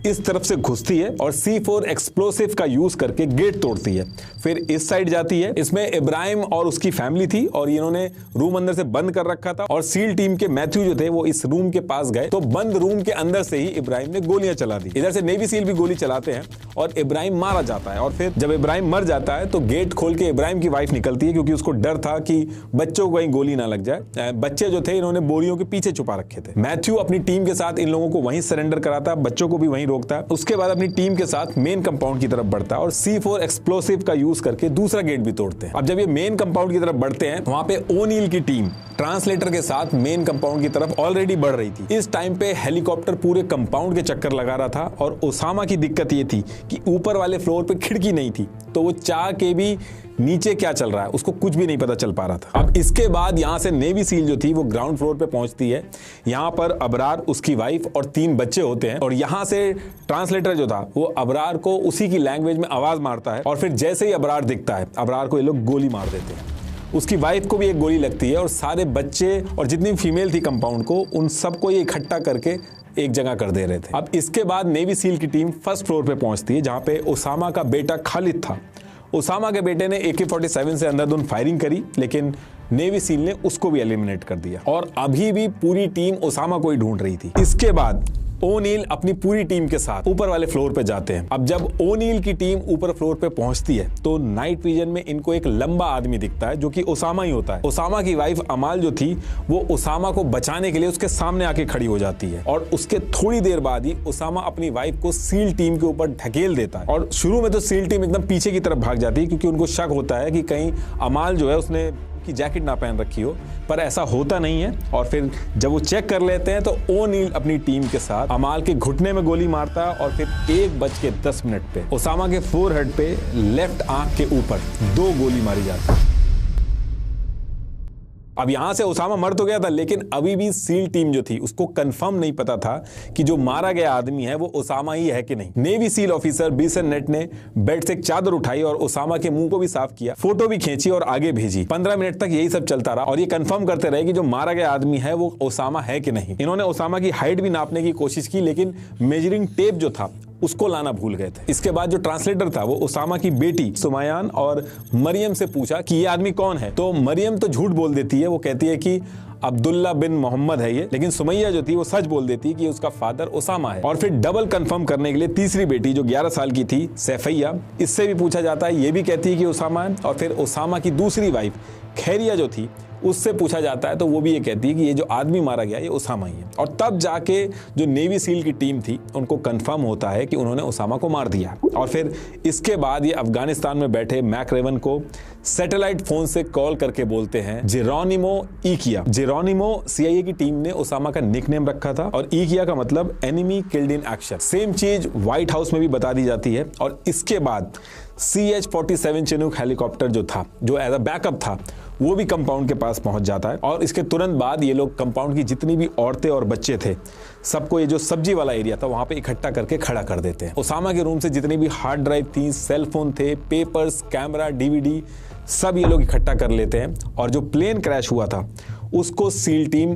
इस तरफ से घुसती है और C4 एक्सप्लोसिव का यूज करके गेट तोड़ती है, फिर इस साइड जाती है। इसमें इब्राहिम और उसकी फैमिली थी और इन्होंने रूम अंदर से बंद कर रखा था, और सील टीम के मैथ्यू जो थे वो इस रूम के पास गए तो बंद रूम के अंदर से ही इब्राहिम ने गोलियां चला दी। इधर से नेवी सील भी गोली चलाते हैं और इब्राहिम मारा जाता है, और फिर जब इब्राहिम मर जाता है तो गेट खोल के इब्राहिम की वाइफ निकलती है, क्योंकि उसको डर था कि बच्चों को कहीं गोली ना लग जाए। बच्चे जो थे इन्होंने बोरियों के पीछे छुपा रखे थे। मैथ्यू अपनी टीम के साथ इन लोगों को वहीं सरेंडर कराता है, बच्चों को भी वहीं रोकता है। उसके बाद अपनी टीम के साथ मेन कंपाउंड की तरफ बढ़ता है और C4 एक्सप्लोसिव का यूज करके दूसरा गेट भी तोड़ते हैं। अब जब ये मेन कंपाउंड की तरफ बढ़ते हैं वहां पे ओनील की टीम ट्रांसलेटर के साथ मेन कंपाउंड की तरफ ऑलरेडी बढ़ रही थी। इस टाइम पे हेलीकॉप्टर पूरे कंपाउंड के चक्कर लगा रहा था, और ओसामा की दिक्कत ये थी कि ऊपर वाले फ्लोर पे खिड़की नहीं थी, तो वो चाह के भी नीचे क्या चल रहा है उसको कुछ भी नहीं पता चल पा रहा था। अब इसके बाद यहां से नेवी सील जो थी वो ग्राउंड फ्लोर पे पहुंचती है। यहां पर अबरार, उसकी वाइफ और 3 बच्चे होते हैं, और यहां से ट्रांसलेटर जो था वो अबरार को उसी की लैंग्वेज में आवाज मारता है, और फिर जैसे ही अबरार दिखता है अबरार को ये लोग गोली मार देते हैं। उसकी वाइफ को भी एक गोली लगती है, और सारे बच्चे और जितनी फीमेल थी कंपाउंड को उन सबको ये इकट्ठा करके एक जगह कर दे रहे थे। अब इसके बाद नेवी सील की टीम फर्स्ट फ्लोर पे पहुंचती है, जहां पे ओसामा का बेटा खालिद था। ओसामा के बेटे ने AK-47 से अंधाधुंध फायरिंग करी, लेकिन नेवी सील ने उसको भी एलिमिनेट कर दिया, और अभी भी पूरी टीम ओसामा को ही ढूंढ रही थी। इसके बाद ओनील अपनी पूरी टीम के साथ ऊपर वाले फ्लोर पे जाते हैं। अब जब ओनील की टीम ऊपर फ्लोर पे पहुंचती है तो नाइट विजन में इनको एक लंबा आदमी दिखता है, जो कि ओसामा ही होता है। ओसामा की वाइफ अमाल जो थी वो ओसामा को बचाने के लिए उसके सामने आके खड़ी हो जाती है, और उसके थोड़ी देर बाद ही ओसामा अपनी वाइफ को सील टीम के ऊपर ढकेल देता है। और शुरू में तो सील टीम एकदम पीछे की तरफ भाग जाती है, क्योंकि उनको शक होता है कि कहीं अमाल जो है उसने की जैकेट ना पहन रखी हो, पर ऐसा होता नहीं है। और फिर जब वो चेक कर लेते हैं तो ओनील अपनी टीम के साथ अमाल के घुटने में गोली मारता है, और फिर 1:10 पे ओसामा के फोरहेड पे लेफ्ट आंख के ऊपर 2 गोली मारी जाती है। अब यहां से ओसामा मर तो गया था, लेकिन अभी भी सील टीम जो थी उसको कंफर्म नहीं पता था कि जो मारा गया आदमी है वो ओसामा ही है कि नहीं। नेवी सील ऑफिसर बीसन नेट ने बेड से एक चादर उठाई और ओसामा के मुंह को भी साफ किया, फोटो भी खींची और आगे भेजी। 15 मिनट तक यही सब चलता रहा, और ये कंफर्म करते रहे कि जो मारा गया आदमी है वो ओसामा है कि नहीं। इन्होंने ओसामा की हाइट भी नापने की कोशिश की, लेकिन मेजरिंग टेप जो था उसको लाना भूल गए थे। इसके बाद जो ट्रांसलेटर था वो ओसामा की बेटी सुमैयान और मरियम से पूछा कि ये आदमी कौन है, तो मरियम तो झूठ बोल देती है, वो कहती है कि अब्दुल्ला बिन मोहम्मद है ये, लेकिन सुमैया जो थी वो सच बोल देती है कि उसका फादर ओसामा है। और फिर डबल कंफर्म करने के लिए तीसरी बेटी जो 11 साल की थी सैफिया, इससे भी पूछा जाता है, ये भी कहती है कि ओसामा है। और फिर ओसामा की दूसरी वाइफ खैरिया जो थी उससे पूछा जाता है, तो वो भी ये कहती है कि ये जो आदमी मारा गया ये ओसामा ही है। और तब जाके जो नेवी सील की टीम थी उनको कंफर्म होता है कि उन्होंने ओसामा को मार दिया। और फिर इसके बाद ये अफगानिस्तान में बैठे मैकरेवन को सैटेलाइट फोन से कॉल करके बोलते हैं जेरोनिमो इकिया। जेरोनिमो CIA की टीम ने ओसामा का निकनेम रखा था, और इकिया का मतलब enemy killed in action. Same चीज व्हाइट हाउस में भी बता दी जाती है। और इसके बाद CH-47 चिनूक हेलीकॉप्टर जो था, जो एज अ बैकअप था, वो भी कंपाउंड के पास पहुंच जाता है। और इसके तुरंत बाद ये लोग कंपाउंड की जितनी भी औरतें और बच्चे थे सबको ये जो सब्जी वाला एरिया था वहां पे इकट्ठा करके खड़ा कर देते हैं। ओसामा के रूम से जितनी भी हार्ड ड्राइव थी, सेल फोन थे, पेपर्स, कैमरा, DVD, सब ये लोग इकट्ठा कर लेते हैं। और जो प्लेन क्रैश हुआ था उसको सील टीम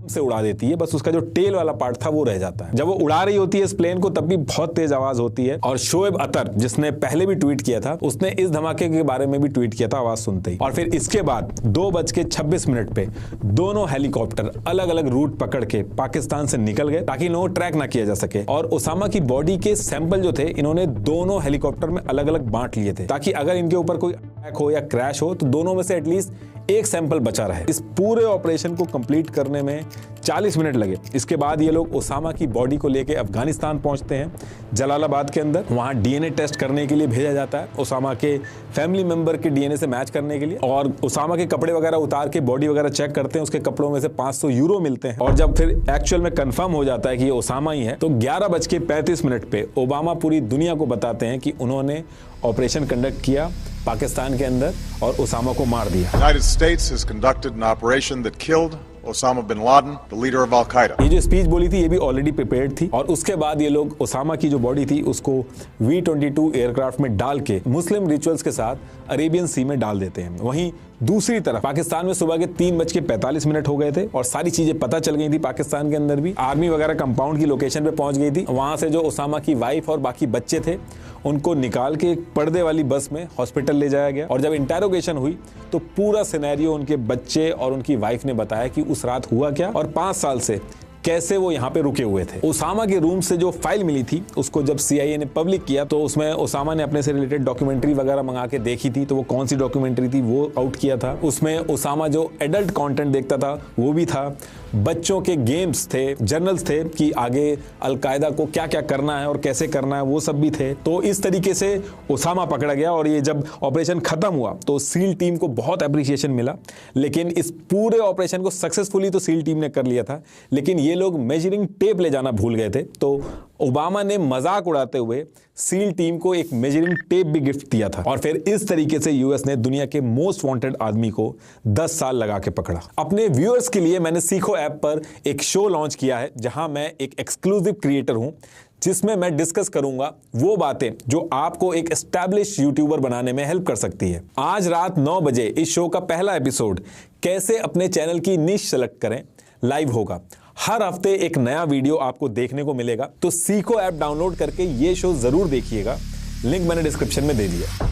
से उड़ा देती है, बस उसका जो टेल वाला पार्ट था वो रह जाता है। जब वो उड़ा रही होती है इस प्लेन को तब भी बहुत तेज आवाज होती है। और शोएब अतर जिसने पहले भी ट्वीट किया था उसने इस धमाके के बारे में भी ट्वीट किया था आवाज सुनते ही। और फिर इसके बाद 2:26 पे दोनों हेलीकॉप्टर अलग अलग रूट पकड़ के पाकिस्तान से निकल गए ताकि इन्हें ट्रैक ना किया जा सके। और ओसामा की बॉडी के सैंपल जो थे इन्होंने दोनों हेलीकॉप्टर में अलग अलग बांट लिए थे ताकि अगर इनके ऊपर कोई अटैक हो या क्रैश हो तो दोनों में से एटलीस्ट एक सैंपल बचा रहे। इस पूरे ऑपरेशन को कंप्लीट करने में 40 मिनट लगे। इसके बाद ये लोग ओसामा की बॉडी को लेके अफगानिस्तान पहुंचते हैं, जलालाबाद के अंदर। वहां डीएनए टेस्ट करने के लिए भेजा जाता है, ओसामा के फैमिली मेंबर के डीएनए से मैच करने के लिए। और ओसामा के कपड़े वगैरह उतार के बॉडी वगैरह चेक करते हैं, उसके कपड़ों में से 500 यूरो मिलते हैं। और जब फिर एक्चुअल में कंफर्म हो जाता है कि ये ओसामा ही है तो 11:35 पे ओबामा पूरी दुनिया को बताते हैं कि उन्होंने ऑपरेशन कंडक्ट किया पाकिस्तान के अंदर और ओसामा को मार दिया। The United States has conducted an operation that killed Osama bin Laden, the leader of Al-Qaeda. ये जो स्पीच बोली थी ये भी ऑलरेडी प्रिपेयर्ड थी। और उसके बाद ये लोग ओसामा की जो बॉडी थी उसको V-22 एयरक्राफ्ट में डाल के मुस्लिम रिचुअल्स के साथ अरेबियन सी में डाल देते हैं। वहीं दूसरी तरफ पाकिस्तान में सुबह के 3:45 हो गए थे और सारी चीजें पता चल गई थी। पाकिस्तान के अंदर भी आर्मी वगैरह कंपाउंड की लोकेशन पे पहुंच गई थी। वहां से जो ओसामा की वाइफ और बाकी बच्चे थे उनको निकाल के एक पर्दे वाली बस में हॉस्पिटल ले जाया गया। और जब इंटेरोगेशन हुई तो पूरा सिनेरियो उनके बच्चे और उनकी वाइफ ने बताया कि उस रात हुआ क्या और 5 साल से कैसे वो यहाँ पे रुके हुए थे। ओसामा के रूम से जो फाइल मिली थी उसको जब CIA ने पब्लिक किया तो उसमें ओसामा ने अपने से रिलेटेड डॉक्यूमेंट्री वगैरह मंगा के देखी थी। तो वो कौन सी डॉक्यूमेंट्री थी वो आउट किया था। उसमें ओसामा जो एडल्ट कंटेंट देखता था वो भी था, बच्चों के गेम्स थे, जर्नल्स थे कि आगे अलकायदा को क्या क्या करना है और कैसे करना है वो सब भी थे। तो इस तरीके से ओसामा पकड़ा गया। और ये जब ऑपरेशन खत्म हुआ तो सील टीम को बहुत अप्रिसिएशन मिला। लेकिन इस पूरे ऑपरेशन को सक्सेसफुली तो सील टीम ने कर लिया था, लेकिन ये लोग मेजरिंग टेप ले जाना भूल गए थे। तो ओबामा ने मजाक उड़ाते हुए सील टीम को एक मेजरिंग टेप भी गिफ्ट दिया था। और फिर इस तरीके से यूएस ने दुनिया के मोस्ट वांटेड आदमी को 10 साल लगा के पकड़ा। अपने व्यूअर्स के लिए मैंने सीखो ऐप पर एक शो लॉन्च किया है जहां मैं एक एक्सक्लूसिव क्रिएटर हूं जिसमें मैं डिस्कस करूंगा वो बातें जो आपको एक एस्टैब्लिश यूट्यूबर बनाने में हेल्प कर सकती है। आज रात 9 बजे इस शो का पहला एपिसोड कैसे अपने चैनल की निश सेलेक्ट करें लाइव होगा। हर हफ्ते एक नया वीडियो आपको देखने को मिलेगा। तो सीखो ऐप डाउनलोड करके ये शो जरूर देखिएगा। लिंक मैंने डिस्क्रिप्शन में दे दिया।